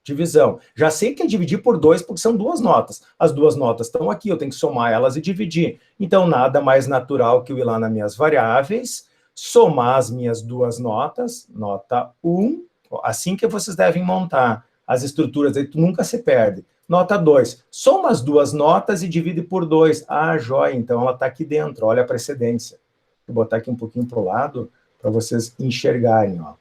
Divisão. Já sei que é dividir por 2 porque são duas notas. As duas notas estão aqui, eu tenho que somar elas e dividir. Então, nada mais natural que eu ir lá nas minhas variáveis, somar as minhas duas notas, nota 1, assim que vocês devem montar as estruturas, aí tu nunca se perde. Nota 2, soma as duas notas e divide por 2. Ah, joia, então ela está aqui dentro, olha a precedência. Vou botar aqui um pouquinho para o lado, para vocês enxergarem, ó.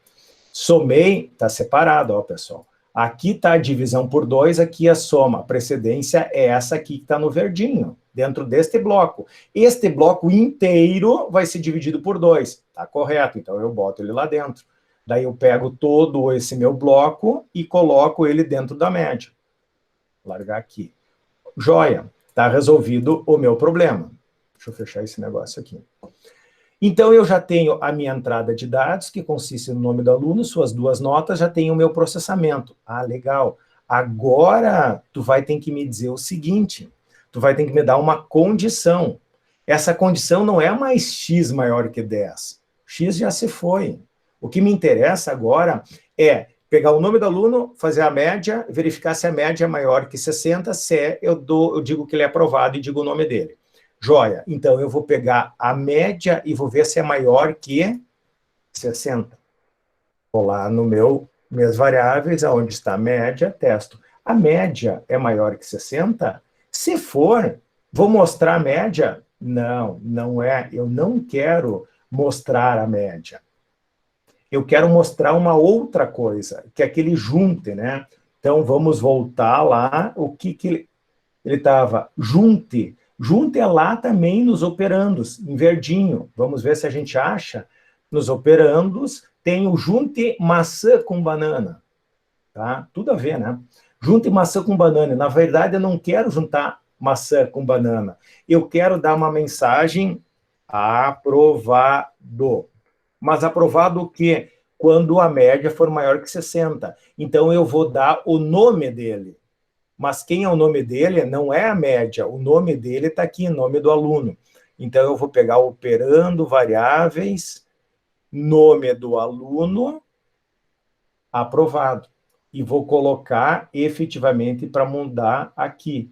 Somei, está separado, ó, pessoal. Aqui está a divisão por 2, aqui a soma. A precedência é essa aqui que está no verdinho, dentro deste bloco. Este bloco inteiro vai ser dividido por 2. Está correto, então eu boto ele lá dentro. Daí eu pego todo esse meu bloco e coloco ele dentro da média. Vou largar aqui. Joia, está resolvido o meu problema. Deixa eu fechar esse negócio aqui. Então, eu já tenho a minha entrada de dados, que consiste no nome do aluno, suas duas notas, já tenho o meu processamento. Ah, legal. Agora, tu vai ter que me dizer o seguinte, tu vai ter que me dar uma condição. Essa condição não é mais x maior que 10. X já se foi. O que me interessa agora é pegar o nome do aluno, fazer a média, verificar se a média é maior que 60, se é, eu digo que ele é aprovado e digo o nome dele. Joia, então eu vou pegar a média e vou ver se é maior que 60. Vou lá no minhas variáveis, onde está a média, testo. A média é maior que 60? Se for, vou mostrar a média? Não, não é. Eu não quero mostrar a média. Eu quero mostrar uma outra coisa, que é aquele junte, né? Então, vamos voltar lá, o que ele estava? Junte. Junte é lá também nos operandos, em verdinho. Vamos ver se a gente acha. Nos operandos, tem o junte maçã com banana. Tá? Tudo a ver, né? Junte maçã com banana. Na verdade, eu não quero juntar maçã com banana. Eu quero dar uma mensagem aprovado. Mas aprovado o quê? Quando a média for maior que 60. Então, eu vou dar o nome dele. Mas quem é o nome dele não é a média, o nome dele está aqui, nome do aluno. Então, eu vou pegar operando variáveis, nome do aluno, aprovado. E vou colocar efetivamente para mudar aqui.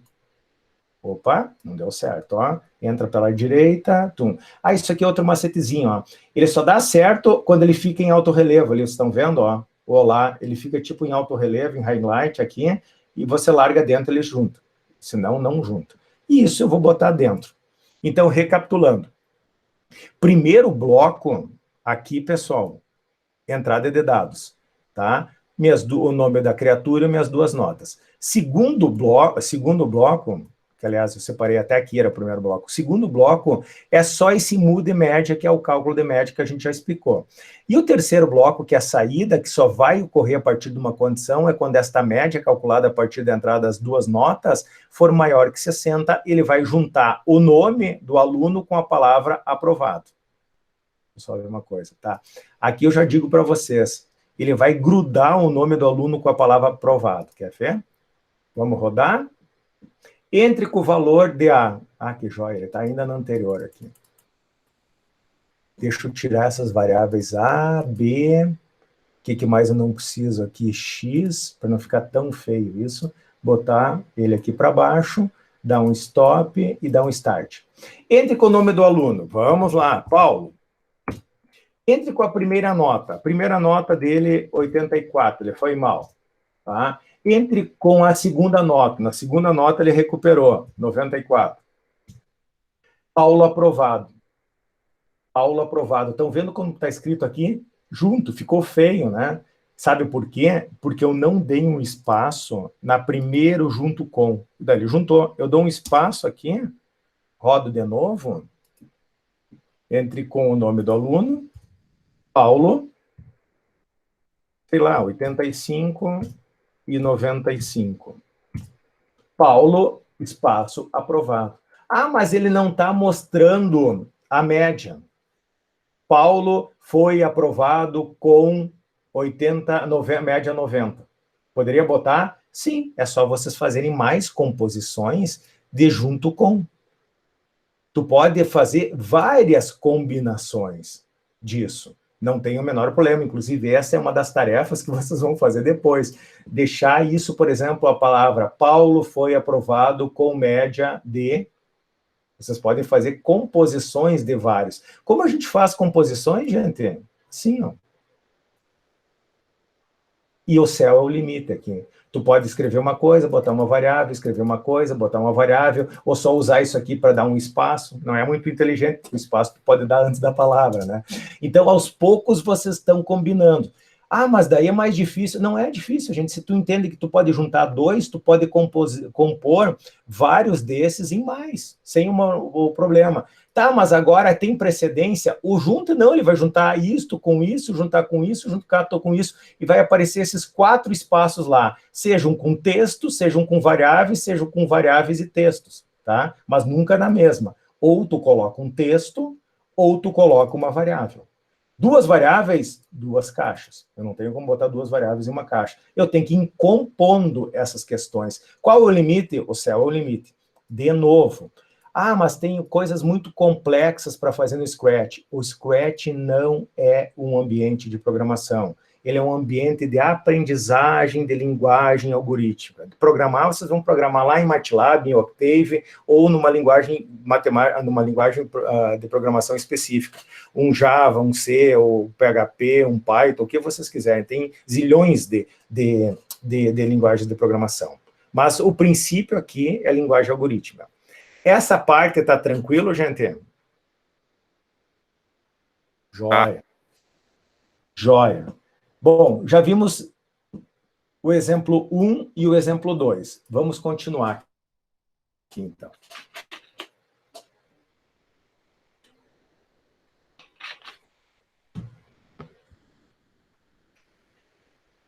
Opa, não deu certo, ó. Entra pela direita, tum. Ah, isso aqui é outro macetezinho, ó. Ele só dá certo quando ele fica em alto relevo, ali, vocês estão vendo, ó. O olá, ele fica tipo em alto relevo, em highlight aqui, e você larga dentro, ele junta. Senão, não junta. E isso eu vou botar dentro. Então, recapitulando. Primeiro bloco, aqui, pessoal, entrada de dados, tá? O nome da criatura e minhas duas notas. Segundo bloco, que aliás eu separei até aqui, era o primeiro bloco. O segundo bloco é só esse mu de média, que é o cálculo de média que a gente já explicou. E o terceiro bloco, que é a saída, que só vai ocorrer a partir de uma condição, é quando esta média, calculada a partir da entrada das duas notas, for maior que 60, ele vai juntar o nome do aluno com a palavra aprovado. Só ver uma coisa, tá? Aqui eu já digo para vocês, ele vai grudar o nome do aluno com a palavra aprovado. Quer ver? Vamos rodar? Entre com o valor de A. Ah, que joia, ele está ainda no anterior aqui. Deixa eu tirar essas variáveis A, B, o que mais eu não preciso aqui? X, para não ficar tão feio isso. Botar ele aqui para baixo, dar um stop e dar um start. Entre com o nome do aluno. Vamos lá, Paulo. Entre com a primeira nota. A primeira nota dele, 84, ele foi mal. Tá? Entre com a segunda nota. Na segunda nota ele recuperou, 94. Paulo aprovado. Paulo aprovado. Estão vendo como está escrito aqui? Junto, ficou feio, né? Sabe por quê? Porque eu não dei um espaço na primeiro junto com. Daí ele juntou. Eu dou um espaço aqui, rodo de novo, entre com o nome do aluno, Paulo, sei lá, 85 e 95. Paulo, espaço, aprovado. Ah, mas ele não está mostrando a média. Paulo foi aprovado com 80, média 90. Poderia botar? Sim, é só vocês fazerem mais composições de junto com. Tu pode fazer várias combinações disso. Não tem o menor problema. Inclusive, essa é uma das tarefas que vocês vão fazer depois. Deixar isso, por exemplo, a palavra Paulo foi aprovado com média de... Vocês podem fazer composições de vários. Como a gente faz composições, gente? Assim, ó. E o céu é o limite aqui. Tu pode escrever uma coisa, botar uma variável, escrever uma coisa, botar uma variável, ou só usar isso aqui para dar um espaço. Não é muito inteligente, o espaço tu pode dar antes da palavra, né? Então, aos poucos, vocês estão combinando. Ah, mas daí é mais difícil. Não é difícil, gente. Se tu entende que tu pode juntar dois, tu pode compor vários desses em mais, sem o problema. Tá, mas agora tem precedência. O junto, não, ele vai juntar isto com isso, juntar com isso, juntar com isso, e vai aparecer esses 4 espaços lá. Sejam com texto, sejam com variáveis e textos, tá? Mas nunca na mesma. Ou tu coloca um texto, ou tu coloca uma variável. 2 variáveis, 2 caixas. Eu não tenho como botar 2 variáveis em uma caixa. Eu tenho que ir compondo essas questões. Qual é o limite? O céu é o limite. De novo. Ah, mas tem coisas muito complexas para fazer no Scratch. O Scratch não é um ambiente de programação. Ele é um ambiente de aprendizagem de linguagem algorítmica. Programar, vocês vão programar lá em MATLAB, em Octave, ou numa linguagem matemática, numa linguagem de programação específica. Um Java, um C, ou PHP, um Python, o que vocês quiserem. Tem zilhões de linguagens de programação. Mas o princípio aqui é linguagem algorítmica. Essa parte está tranquilo, gente? Joia. Joia. Bom, já vimos o exemplo 1 e o exemplo 2. Vamos continuar aqui, então.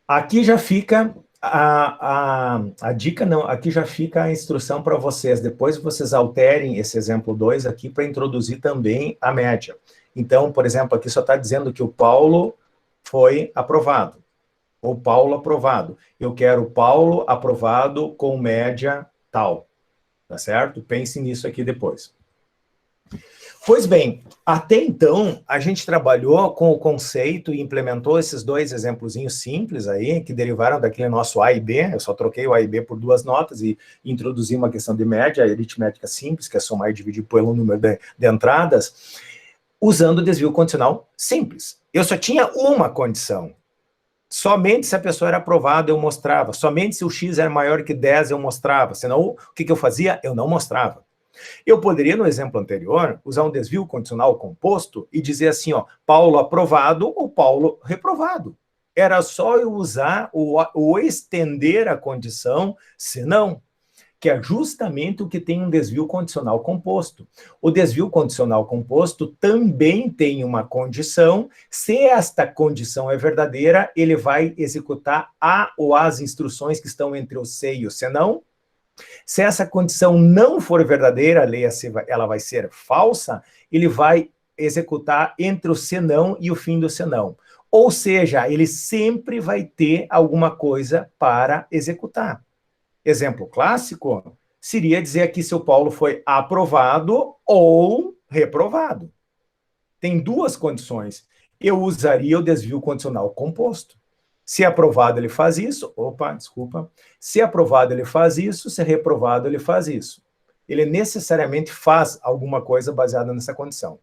Aqui já fica a dica, não, aqui já fica a instrução para vocês. Depois vocês alterem esse exemplo 2 aqui para introduzir também a média. Então, por exemplo, aqui só está dizendo que o Paulo foi aprovado. Ou Paulo aprovado. Eu quero Paulo aprovado com média tal. Tá certo? Pense nisso aqui depois. Pois bem, até então, a gente trabalhou com o conceito e implementou esses 2 exemplozinhos simples aí, que derivaram daquele nosso A e B. Eu só troquei o A e B por 2 notas e introduzi uma questão de média aritmética simples, que é somar e dividir pelo número de entradas, usando o desvio condicional simples. Eu só tinha uma condição. Somente se a pessoa era aprovada, eu mostrava. Somente se o X era maior que 10, eu mostrava. Senão, o que eu fazia? Eu não mostrava. Eu poderia, no exemplo anterior, usar um desvio condicional composto e dizer assim, ó, Paulo aprovado ou Paulo reprovado. Era só eu usar o estender a condição, senão. que é justamente o que tem um desvio condicional composto. O desvio condicional composto também tem uma condição. Se esta condição é verdadeira, ele vai executar a ou as instruções que estão entre o se e o senão. Se essa condição não for verdadeira, leia-se, ela vai ser falsa, ele vai executar entre o senão e o fim do senão. Ou seja, ele sempre vai ter alguma coisa para executar. Exemplo clássico seria dizer aqui se o Paulo foi aprovado ou reprovado. Tem duas condições. Eu usaria o desvio condicional composto. Se aprovado, ele faz isso. Opa, desculpa. Se aprovado, ele faz isso. Se reprovado, ele faz isso. Ele necessariamente faz alguma coisa baseada nessa condição.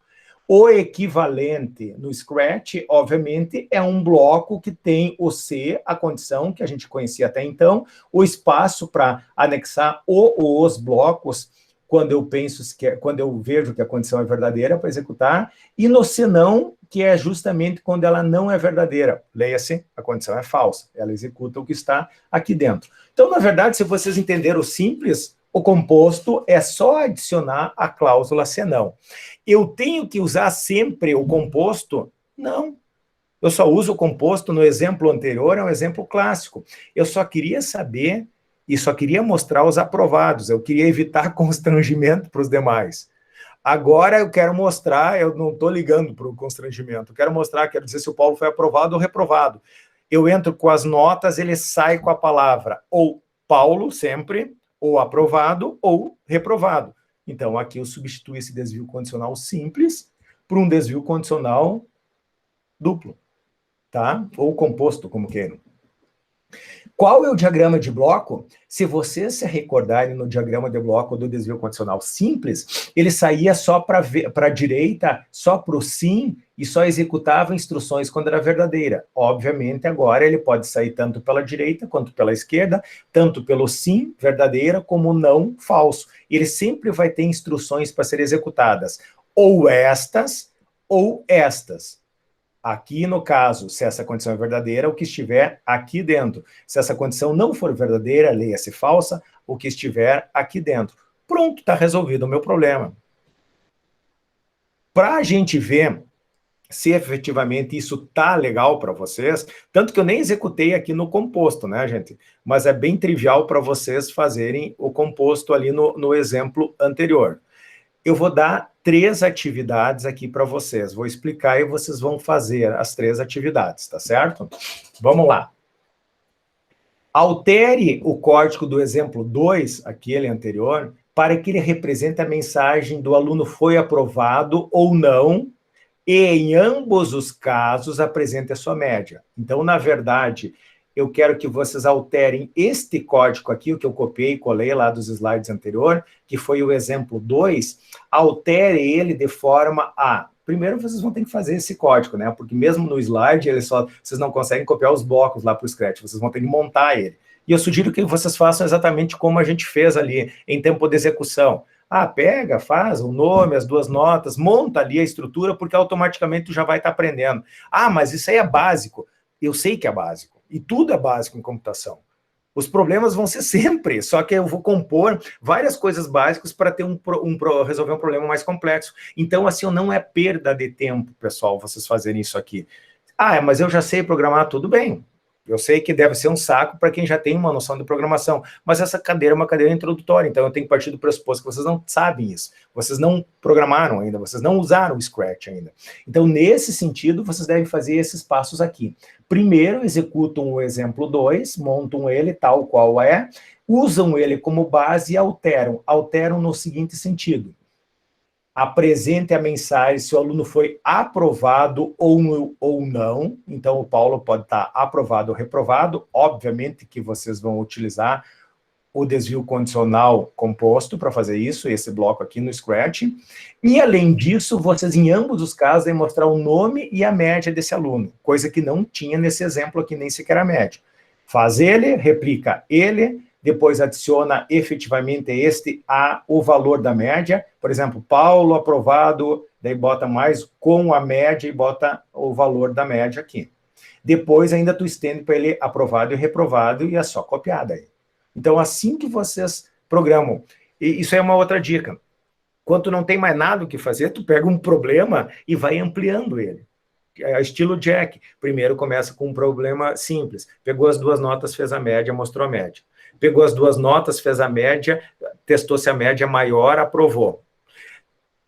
O equivalente no Scratch, obviamente, é um bloco que tem o se, a condição que a gente conhecia até então, o espaço para anexar o ou os blocos quando eu penso, quando eu vejo que a condição é verdadeira para executar, e no senão, que é justamente quando ela não é verdadeira. Leia-se, a condição é falsa. Ela executa o que está aqui dentro. Então, na verdade, se vocês entenderam o simples, o composto é só adicionar a cláusula senão. Eu tenho que usar sempre o composto? Não. Eu só uso o composto no exemplo anterior, é um exemplo clássico. Eu só queria saber e só queria mostrar os aprovados. Eu queria evitar constrangimento para os demais. Agora eu quero mostrar, eu não estou ligando para o constrangimento, eu quero mostrar, quero dizer se o Paulo foi aprovado ou reprovado. Eu entro com as notas, ele sai com a palavra ou Paulo, sempre, ou aprovado, ou reprovado. Então, aqui eu substituo esse desvio condicional simples por um desvio condicional duplo, tá? Ou composto, como queiram. Qual é o diagrama de bloco? Se vocês se recordarem no diagrama de bloco do desvio condicional simples, ele saía só para a direita, só para o sim, e só executava instruções quando era verdadeira. Obviamente, agora ele pode sair tanto pela direita quanto pela esquerda, tanto pelo sim, verdadeira, como não, falso. Ele sempre vai ter instruções para serem executadas, ou estas, ou estas. Aqui, no caso, se essa condição é verdadeira, o que estiver aqui dentro. Se essa condição não for verdadeira, leia-se falsa, o que estiver aqui dentro. Pronto, está resolvido o meu problema. Para a gente ver se efetivamente isso tá legal para vocês, tanto que eu nem executei aqui no composto, né, gente? Mas é bem trivial para vocês fazerem o composto ali no exemplo anterior. Eu vou dar 3 atividades aqui para vocês. Vou explicar e vocês vão fazer as 3 atividades, tá certo? Vamos lá. Altere o código do exemplo 2, aquele anterior, para que ele represente a mensagem do aluno foi aprovado ou não, e em ambos os casos apresente a sua média. Então, na verdade, eu quero que vocês alterem este código aqui, o que eu copiei e colei lá dos slides anterior, que foi o exemplo 2, altere ele de forma a... Primeiro, vocês vão ter que fazer esse código, né? Porque mesmo no slide, vocês não conseguem copiar os blocos lá para o Scratch, vocês vão ter que montar ele. E eu sugiro que vocês façam exatamente como a gente fez ali, em tempo de execução. Ah, pega, faz o nome, as 2 notas, monta ali a estrutura, porque automaticamente tu já vai estar aprendendo. Ah, mas isso aí é básico. Eu sei que é básico. E tudo é básico em computação. Os problemas vão ser sempre, só que eu vou compor várias coisas básicas para ter resolver um problema mais complexo. Então, assim, não é perda de tempo, pessoal, vocês fazerem isso aqui. Ah, mas eu já sei programar, tudo bem. Eu sei que deve ser um saco para quem já tem uma noção de programação, mas essa cadeira é uma cadeira introdutória, então eu tenho que partir do pressuposto que vocês não sabem isso, vocês não programaram ainda, vocês não usaram o Scratch ainda. Então, nesse sentido, vocês devem fazer esses passos aqui. Primeiro, executam o exemplo 2, montam ele tal qual é, usam ele como base e alteram. Alteram no seguinte sentido. Apresente a mensagem se o aluno foi aprovado ou não. Então, o Paulo pode estar aprovado ou reprovado. Obviamente que vocês vão utilizar o desvio condicional composto para fazer isso, esse bloco aqui no Scratch. E, além disso, vocês, em ambos os casos, devem mostrar o nome e a média desse aluno, coisa que não tinha nesse exemplo aqui, nem sequer a média. Faz ele, replica ele, depois adiciona efetivamente o valor da média. Por exemplo, Paulo aprovado, daí bota mais com a média e bota o valor da média aqui. Depois ainda tu estende para ele aprovado e reprovado e é só copiada aí. Então, assim que vocês programam. E isso é uma outra dica. Quando tu não tem mais nada o que fazer, tu pega um problema e vai ampliando ele. Estilo Jack. Primeiro começa com um problema simples. Pegou as duas notas, fez a média, mostrou a média. Pegou as duas notas, fez a média, testou se a média é maior, aprovou.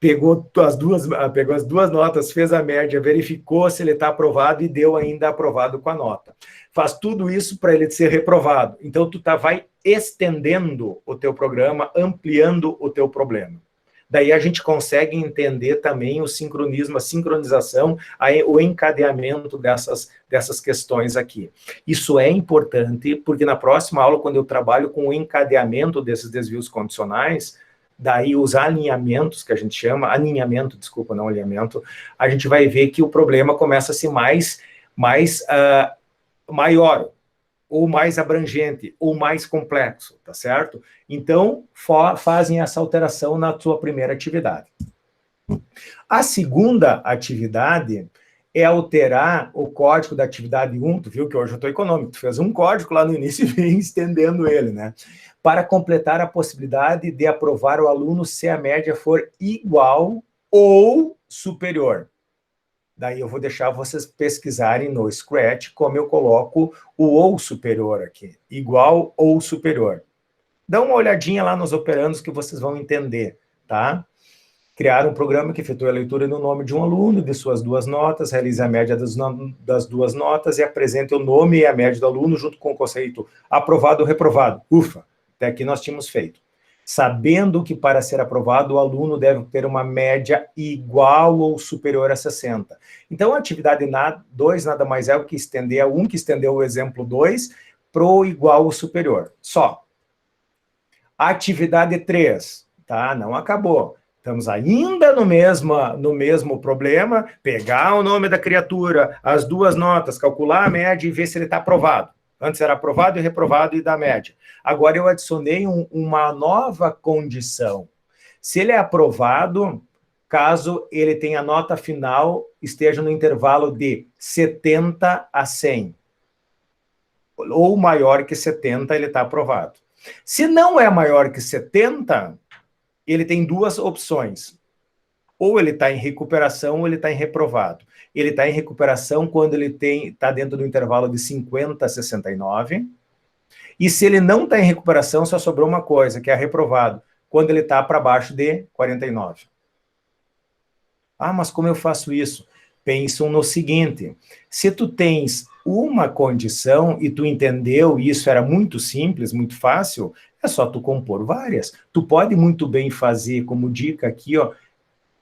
Pegou as duas notas, fez a média, verificou se ele está aprovado e deu ainda aprovado com a nota. Faz tudo isso para ele ser reprovado. Então, tu vai estendendo o teu programa, ampliando o teu problema. Daí a gente consegue entender também o sincronismo, a sincronização, o encadeamento dessas questões aqui. Isso é importante, porque na próxima aula, quando eu trabalho com o encadeamento desses desvios condicionais, daí os alinhamentos, que a gente chama, alinhamento, desculpa, não alinhamento, a gente vai ver que o problema começa a ser maior, ou mais abrangente, ou mais complexo, tá certo? Então, fazem essa alteração na sua primeira atividade. A segunda atividade é alterar o código da atividade 1, tu viu que hoje eu estou econômico, tu fez um código lá no início e vem estendendo ele, né? Para completar a possibilidade de aprovar o aluno se a média for igual ou superior. Daí eu vou deixar vocês pesquisarem no Scratch como eu coloco o ou superior aqui. Igual ou superior. Dá uma olhadinha lá nos operandos que vocês vão entender, tá? Criar um programa que efetua a leitura no nome de um aluno, de suas duas notas, realize a média das duas notas e apresente o nome e a média do aluno junto com o conceito aprovado ou reprovado. Ufa, até aqui nós tínhamos feito. Sabendo que para ser aprovado o aluno deve ter uma média igual ou superior a 60. Então a atividade 2 nada mais é o que estender a 1, que estendeu o exemplo 2, para o igual ou superior. Só. Atividade 3, tá? Não acabou. Estamos ainda no mesmo problema, pegar o nome da criatura, as duas notas, calcular a média e ver se ele está aprovado. Antes era aprovado e reprovado e da média. Agora eu adicionei uma nova condição. Se ele é aprovado, caso ele tenha a nota final, esteja no intervalo de 70 a 100. Ou maior que 70, ele está aprovado. Se não é maior que 70, ele tem duas opções. Ou ele está em recuperação ou ele está em reprovado. Ele está em recuperação quando ele está dentro do intervalo de 50 a 69. E se ele não está em recuperação, só sobrou uma coisa, que é reprovado, quando ele está para baixo de 49. Ah, mas como eu faço isso? Pensam no seguinte, se tu tens uma condição e tu entendeu, e isso era muito simples, muito fácil, é só tu compor várias. Tu pode muito bem fazer, como dica aqui, ó,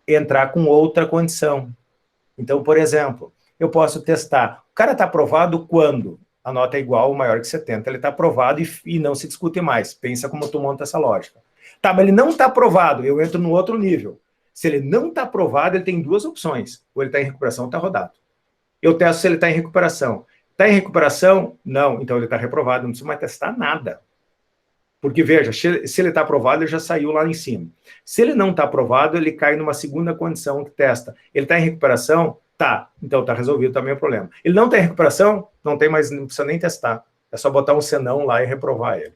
entrar com outra condição. Então, por exemplo, eu posso testar. O cara está aprovado quando a nota é igual ou maior que 70. Ele está aprovado e não se discute mais. Pensa como tu monta essa lógica. Tá, mas ele não está aprovado. Eu entro no outro nível. Se ele não está aprovado, ele tem duas opções. Ou ele está em recuperação ou está rodado. Eu testo se ele está em recuperação. Está em recuperação? Não. Então ele está reprovado. Não precisa mais testar nada. Porque, veja, se ele está aprovado, ele já saiu lá em cima. Se ele não está aprovado, ele cai numa segunda condição que testa. Ele está em recuperação? Tá. Então está resolvido também o problema. Ele não está em recuperação? Não precisa nem testar. É só botar um senão lá e reprovar ele.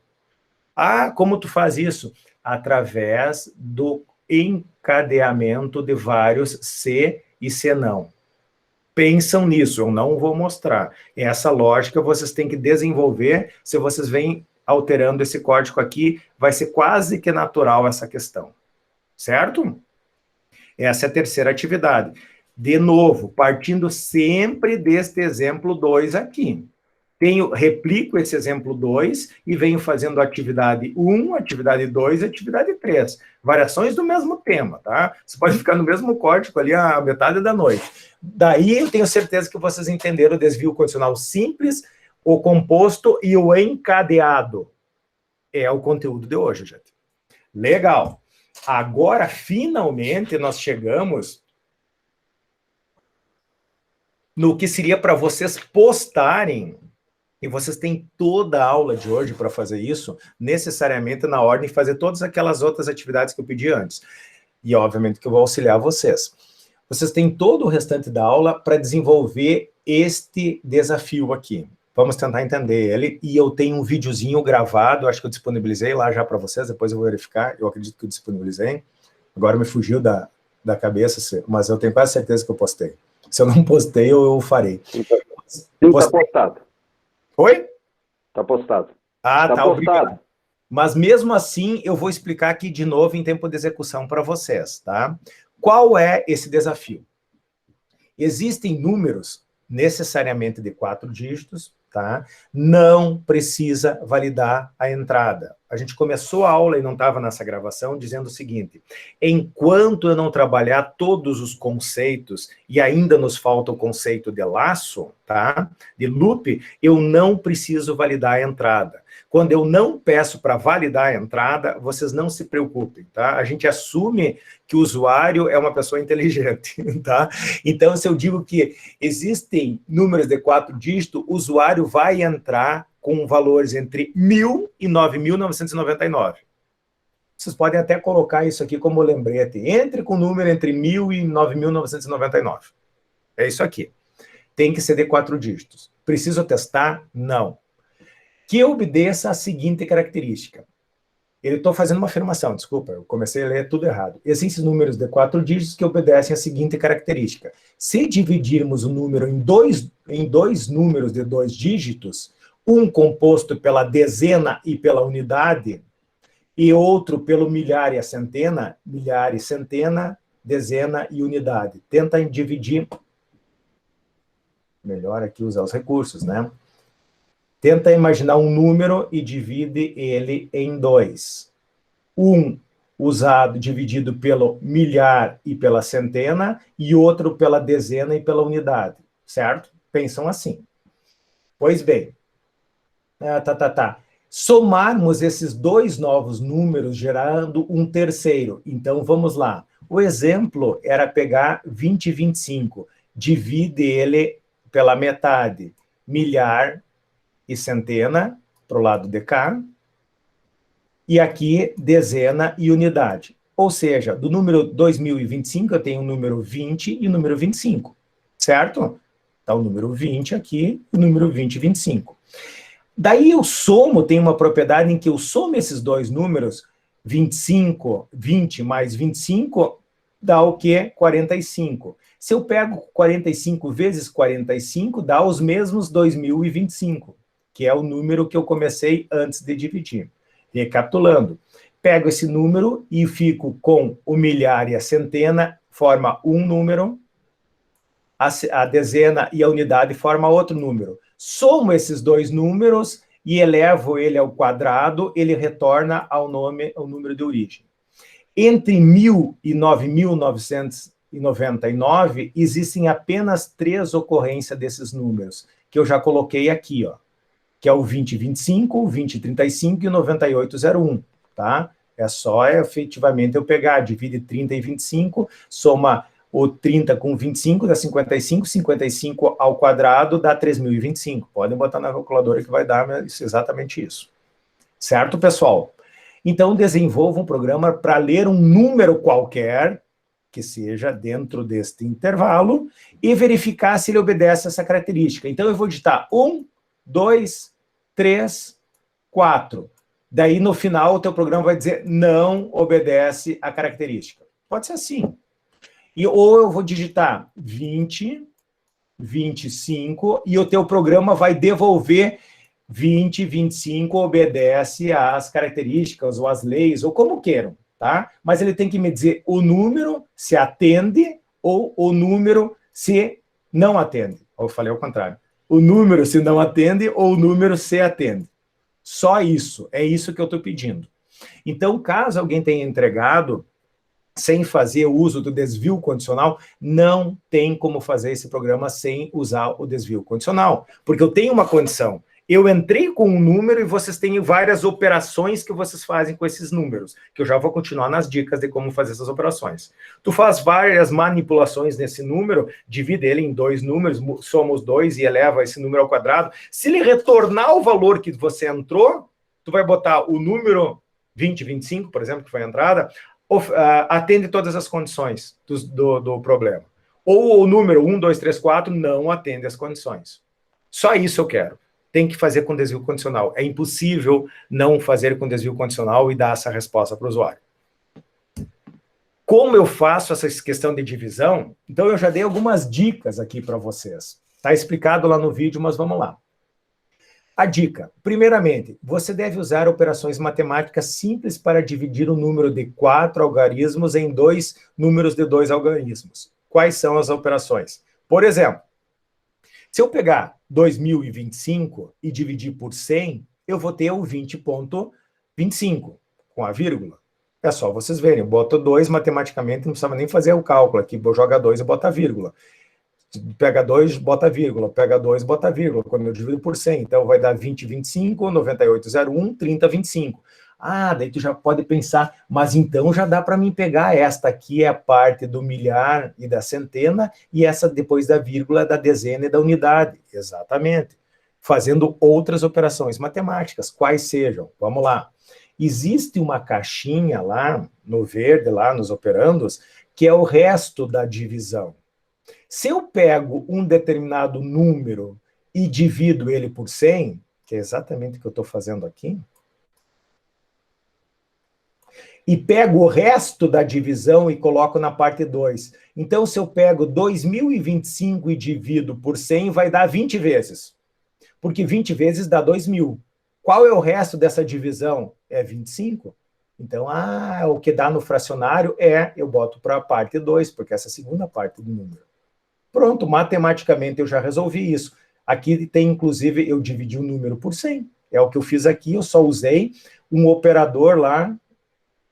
Ah, como tu faz isso? Através do encadeamento de vários se e senão. Pensam nisso, eu não vou mostrar. Essa lógica vocês têm que desenvolver. Se vocês vêm alterando esse código aqui, vai ser quase que natural essa questão. Certo? Essa é a terceira atividade. De novo, partindo sempre deste exemplo 2 aqui. Replico esse exemplo 2 e venho fazendo atividade 1, atividade 2 e atividade 3. Variações do mesmo tema, tá? Você pode ficar no mesmo código ali a metade da noite. Daí eu tenho certeza que vocês entenderam o desvio condicional simples, o composto e o encadeado. É o conteúdo de hoje, gente. Legal. Agora, finalmente, nós chegamos no que seria para vocês postarem, e vocês têm toda a aula de hoje para fazer isso, necessariamente na ordem, fazer todas aquelas outras atividades que eu pedi antes. E, obviamente, que eu vou auxiliar vocês. Vocês têm todo o restante da aula para desenvolver este desafio aqui. Vamos tentar entender ele, e eu tenho um videozinho gravado, acho que eu disponibilizei lá já para vocês, depois eu vou verificar, eu acredito que eu disponibilizei, agora me fugiu da cabeça, mas eu tenho quase certeza que eu postei. Se eu não postei, eu farei. Sim, está postado. Oi? Está postado. Ah, tá, postado. obrigado. Mas mesmo assim, eu vou explicar aqui de novo em tempo de execução para vocês, tá? Qual é esse desafio? Existem números necessariamente de 4 dígitos, tá? Não precisa validar a entrada. A gente começou a aula e não estava nessa gravação dizendo o seguinte: enquanto eu não trabalhar todos os conceitos, e ainda nos falta o conceito de laço, tá? De loop, eu não preciso validar a entrada. Quando eu não peço para validar a entrada, vocês não se preocupem, tá? A gente assume que o usuário é uma pessoa inteligente, tá? Então, se eu digo que existem números de 4 dígitos, o usuário vai entrar com valores entre 1.000 e 9.999. Vocês podem até colocar isso aqui como lembrete. Entre com o número entre 1.000 e 9.999. É isso aqui. Tem que ser de 4 dígitos. Preciso testar? Não. Que obedeça a seguinte característica. Eu estou fazendo uma afirmação, desculpa, eu comecei a ler tudo errado. Existem números de 4 dígitos que obedecem a seguinte característica. Se dividirmos o número em dois números de 2 dígitos, um composto pela dezena e pela unidade, e outro pelo milhar e a centena, milhar e centena, dezena e unidade. Tenta dividir. Melhor aqui usar os recursos, né? Tenta imaginar um número e divide ele em 2. Um dividido pelo milhar e pela centena, e outro pela dezena e pela unidade, certo? Pensam assim. Pois bem, somarmos esses 2 novos números gerando um terceiro. Então, vamos lá. O exemplo era pegar 20 e 25. Divide ele pela metade. Milhar e centena, para o lado de cá, e aqui dezena e unidade. Ou seja, do número 2025, eu tenho o número 20 e o número 25, certo? Está o número 20 aqui, o número 20 e 25. Daí eu somo, tem uma propriedade em que eu somo esses 2 números, 20 mais 25, dá o quê? 45. Se eu pego 45 vezes 45, dá os mesmos 2025. Que é o número que eu comecei antes de dividir. Recapitulando, pego esse número e fico com o milhar e a centena, forma um número, a dezena e a unidade forma outro número. Somo esses 2 números e elevo ele ao quadrado, ele retorna ao número de origem. Entre 1.000 e 9.999, existem apenas 3 ocorrências desses números, que eu já coloquei aqui, ó. Que é o 2025, o 2035 e o 9801, tá? É só, efetivamente, eu pegar, divide 30 e 25, soma o 30 com 25, dá 55, 55 ao quadrado dá 3.025. Podem botar na calculadora que vai dar exatamente isso. Certo, pessoal? Então, desenvolva um programa para ler um número qualquer, que seja dentro deste intervalo, e verificar se ele obedece a essa característica. Então, eu vou digitar 1, 2, 3, 4. Daí, no final, o teu programa vai dizer não obedece a característica. Pode ser assim. Ou eu vou digitar 20, 25, e o teu programa vai devolver 20, 25, obedece às características, ou às leis, ou como queiram, tá? Mas ele tem que me dizer o número se atende, ou o número se não atende. Eu falei ao contrário. O número se não atende ou o número se atende. Só isso, é isso que eu estou pedindo. Então, caso alguém tenha entregado sem fazer uso do desvio condicional, não tem como fazer esse programa sem usar o desvio condicional. Porque eu tenho uma condição. Eu entrei com um número e vocês têm várias operações que vocês fazem com esses números, que eu já vou continuar nas dicas de como fazer essas operações. Tu faz várias manipulações nesse número, divide ele em 2 números, soma os 2 e eleva esse número ao quadrado. Se ele retornar o valor que você entrou, tu vai botar o número 2025, por exemplo, que foi a entrada, atende todas as condições do problema. Ou o número 1, 2, 3, 4 não atende as condições. Só isso eu quero. tem que fazer com desvio condicional. É impossível não fazer com desvio condicional e dar essa resposta para o usuário. Como eu faço essa questão de divisão? Então, eu já dei algumas dicas aqui para vocês. Está explicado lá no vídeo, mas vamos lá. A dica. Primeiramente, você deve usar operações matemáticas simples para dividir o número de 4 algarismos em 2 números de 2 algarismos. Quais são as operações? Por exemplo, se eu pegar 2025 e dividir por 100, eu vou ter o 20,25, com a vírgula. É só vocês verem, eu boto 2 matematicamente, não precisava nem fazer o cálculo aqui, joga 2 e bota a vírgula. Pega 2, bota a vírgula, pega 2, bota a vírgula, quando eu divido por 100, então vai dar 20,25, 98,01, 30,25. Ah, daí tu já pode pensar, mas então já dá para mim pegar esta aqui é a parte do milhar e da centena, e essa depois da vírgula da dezena e da unidade. Exatamente. Fazendo outras operações matemáticas, quais sejam. Vamos lá. Existe uma caixinha lá, no verde, lá nos operandos, que é o resto da divisão. Se eu pego um determinado número e divido ele por 100, que é exatamente o que eu estou fazendo aqui, e pego o resto da divisão e coloco na parte 2. Então, se eu pego 2025 e divido por 100, vai dar 20 vezes. Porque 20 vezes dá 2.000. Qual é o resto dessa divisão? É 25. Então, o que dá no fracionário eu boto para a parte 2, porque essa é a segunda parte do número. Pronto, matematicamente eu já resolvi isso. Aqui tem, inclusive, eu dividi o número por 100. É o que eu fiz aqui, eu só usei um operador lá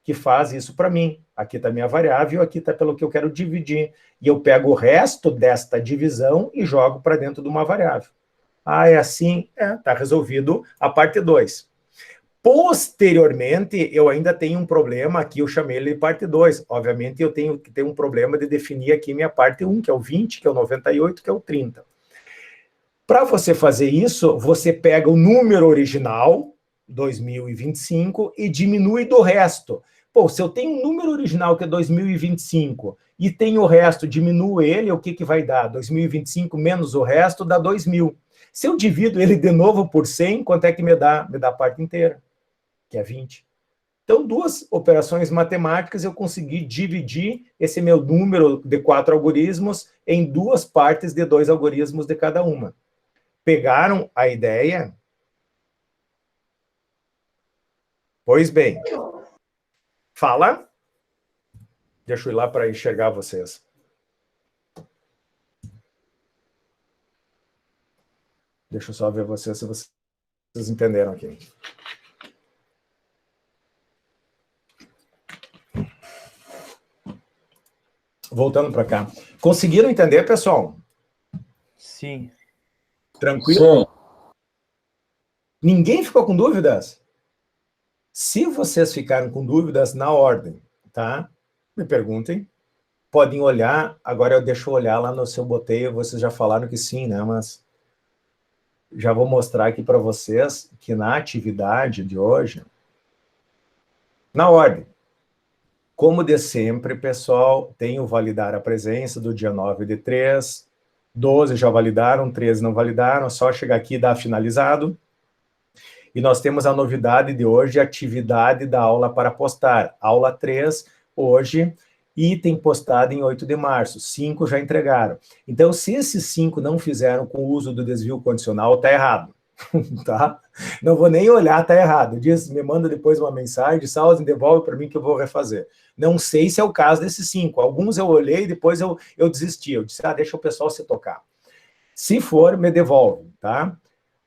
que faz isso para mim. Aqui está a minha variável, aqui está pelo que eu quero dividir. E eu pego o resto desta divisão e jogo para dentro de uma variável. É assim? Está resolvido a parte 2. Posteriormente, eu ainda tenho um problema aqui, eu chamei ele de parte 2. Obviamente, eu tenho que ter um problema de definir aqui minha parte 1, que é o 20, que é o 98, que é o 30. Para você fazer isso, você pega o número original, 2025, e diminui do resto. Pô, se eu tenho um número original que é 2025 e tenho o resto, diminuo ele, o que, que vai dar? 2025 menos o resto dá 2.000. Se eu divido ele de novo por 100, quanto é que me dá? Me dá a parte inteira, que é 20. Então, 2 operações matemáticas, eu consegui dividir esse meu número de 4 algoritmos em 2 partes de 2 algoritmos de cada uma. Pegaram a ideia? Pois bem. Fala. Deixa eu ir lá para enxergar vocês. Deixa eu só ver vocês, se vocês entenderam aqui. Voltando para cá. Conseguiram entender, pessoal? Sim. Tranquilo? Sim. Ninguém ficou com dúvidas? Se vocês ficaram com dúvidas, na ordem, tá? Me perguntem. Podem olhar. Agora eu deixo olhar lá no seu boteio. Vocês já falaram que sim, né? Mas já vou mostrar aqui para vocês que na atividade de hoje, na ordem, como de sempre, pessoal, tem o validar a presença do dia 9/3, 12 já validaram, 13 não validaram, só chegar aqui e dar finalizado. E nós temos a novidade de hoje, a atividade da aula para postar. Aula 3, hoje, item postado em 8 de março. 5 já entregaram. Então, se esses 5 não fizeram com o uso do desvio condicional, está errado. Tá? Não vou nem olhar, está errado. Diz, me manda depois uma mensagem, Salve, devolve para mim que eu vou refazer. Não sei se é o caso desses 5. Alguns eu olhei e depois eu desisti. Eu disse, deixa o pessoal se tocar. Se for, me devolve, tá?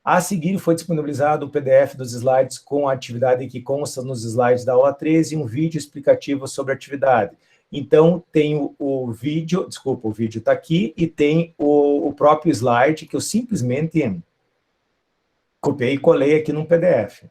A seguir, foi disponibilizado o PDF dos slides com a atividade que consta nos slides da aula 13 e um vídeo explicativo sobre a atividade. Então, tem o vídeo, desculpa, o vídeo está aqui, e tem o próprio slide que eu simplesmente copiei e colei aqui num PDF.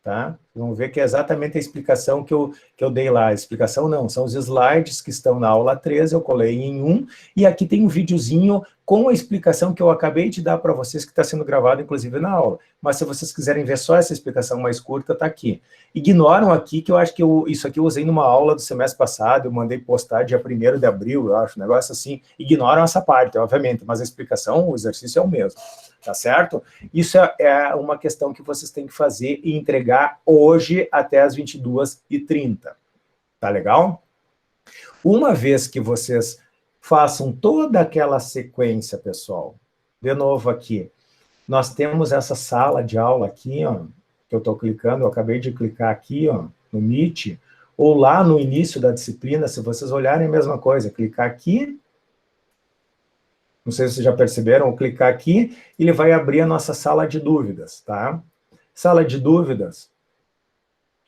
Tá? Vamos ver que é exatamente a explicação que eu dei lá. A explicação não, são os slides que estão na aula 13, eu colei em um, e aqui tem um videozinho com a explicação que eu acabei de dar para vocês, que está sendo gravado, inclusive, na aula. Mas se vocês quiserem ver só essa explicação mais curta, está aqui. Ignoram aqui, que eu acho que isso aqui eu usei numa aula do semestre passado, eu mandei postar dia 1º de abril, eu acho, um negócio assim. Ignoram essa parte, obviamente, mas a explicação, o exercício é o mesmo. tá certo? Isso é uma questão que vocês têm que fazer e entregar hoje até as 22h30, tá legal? Uma vez que vocês façam toda aquela sequência, pessoal, de novo aqui, nós temos essa sala de aula aqui, ó, que eu estou clicando, eu acabei de clicar aqui, ó, no Meet, ou lá no início da disciplina, se vocês olharem a mesma coisa, clicar aqui, não sei se vocês já perceberam, ou clicar aqui, ele vai abrir a nossa sala de dúvidas, tá? Sala de dúvidas,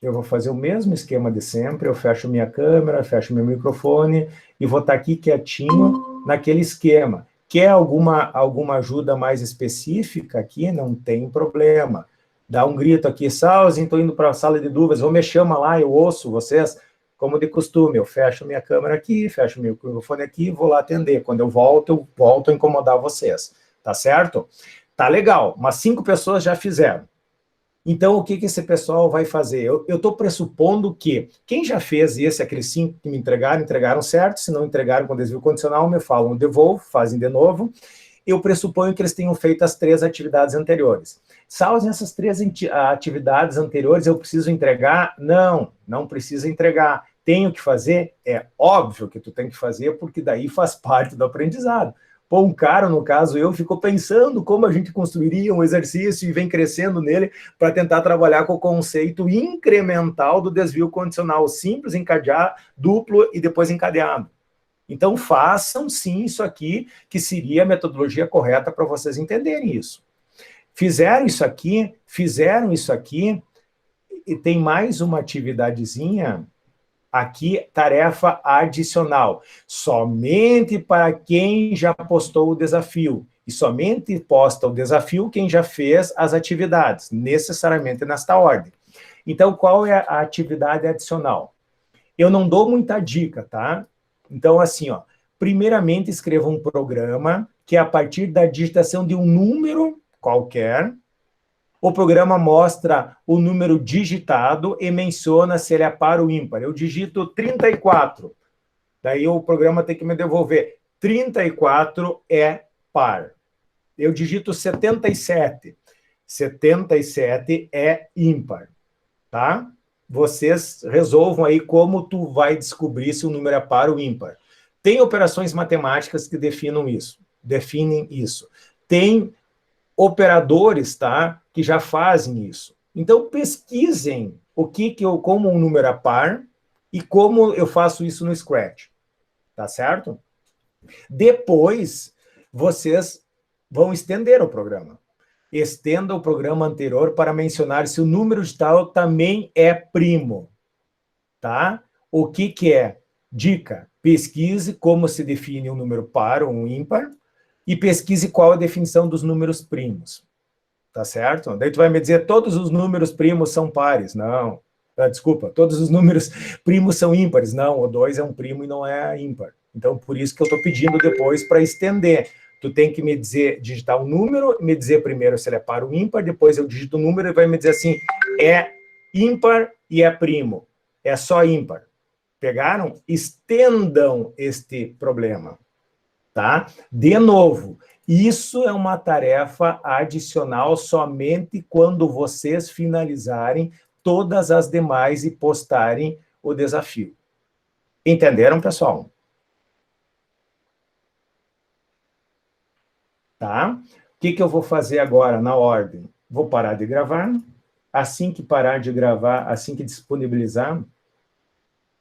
eu vou fazer o mesmo esquema de sempre, eu fecho minha câmera, fecho meu microfone, e vou estar aqui quietinho naquele esquema. Quer alguma ajuda mais específica aqui? Não tem problema. Dá um grito aqui, Salzinho, estou indo para a sala de dúvidas, ou me chama lá, eu ouço vocês, como de costume, eu fecho minha câmera aqui, fecho meu microfone aqui, vou lá atender. Quando eu volto a incomodar vocês, tá certo? Tá legal, mas 5 pessoas já fizeram. Então, o que esse pessoal vai fazer? Eu estou pressupondo que quem já fez aqueles 5 que me entregaram certo, se não entregaram com desvio condicional, me falam, devolvo, fazem de novo. Eu pressuponho que eles tenham feito as 3 atividades anteriores. Salvo essas 3 atividades anteriores, eu preciso entregar? Não, não precisa entregar. Tenho que fazer? É óbvio que tu tem que fazer, porque daí faz parte do aprendizado. Pô, um cara, no caso eu, ficou pensando como a gente construiria um exercício e vem crescendo nele para tentar trabalhar com o conceito incremental do desvio condicional, simples, encadear, duplo e depois encadeado. Então, façam sim isso aqui, que seria a metodologia correta para vocês entenderem isso. Fizeram isso aqui, e tem mais uma atividadezinha aqui, tarefa adicional. Somente para quem já postou o desafio. E somente posta o desafio quem já fez as atividades, necessariamente nesta ordem. Então, qual é a atividade adicional? Eu não dou muita dica, tá? Então, assim, ó, primeiramente escreva um programa que, a partir da digitação de um número qualquer, o programa mostra o número digitado e menciona se ele é par ou ímpar. Eu digito 34, daí o programa tem que me devolver 34 é par. Eu digito 77, 77 é ímpar, tá? Vocês resolvam aí como tu vai descobrir se o número é par ou ímpar. Tem operações matemáticas que definem isso. Tem operadores, tá, que já fazem isso. Então, pesquisem como um número é par e como eu faço isso no Scratch, tá certo? Depois, vocês vão estender o programa. Estenda o programa anterior para mencionar se o número de tal também é primo, tá? O que é? Dica, pesquise como se define um número par ou um ímpar, e pesquise qual a definição dos números primos, tá certo? Daí tu vai me dizer, todos os números primos são pares. Não, desculpa, todos os números primos são ímpares. Não, o 2 é um primo e não é ímpar. Então, por isso que eu estou pedindo depois para estender. Tu tem que me dizer, digitar um número, me dizer primeiro se ele é par ou ímpar, depois eu digito o número e vai me dizer assim, é ímpar e é primo. É só ímpar. Pegaram? Estendam este problema. Tá? De novo, isso é uma tarefa adicional somente quando vocês finalizarem todas as demais e postarem o desafio. Entenderam, pessoal? Tá? O que eu vou fazer agora na ordem? Vou parar de gravar. Assim que parar de gravar, assim que disponibilizar,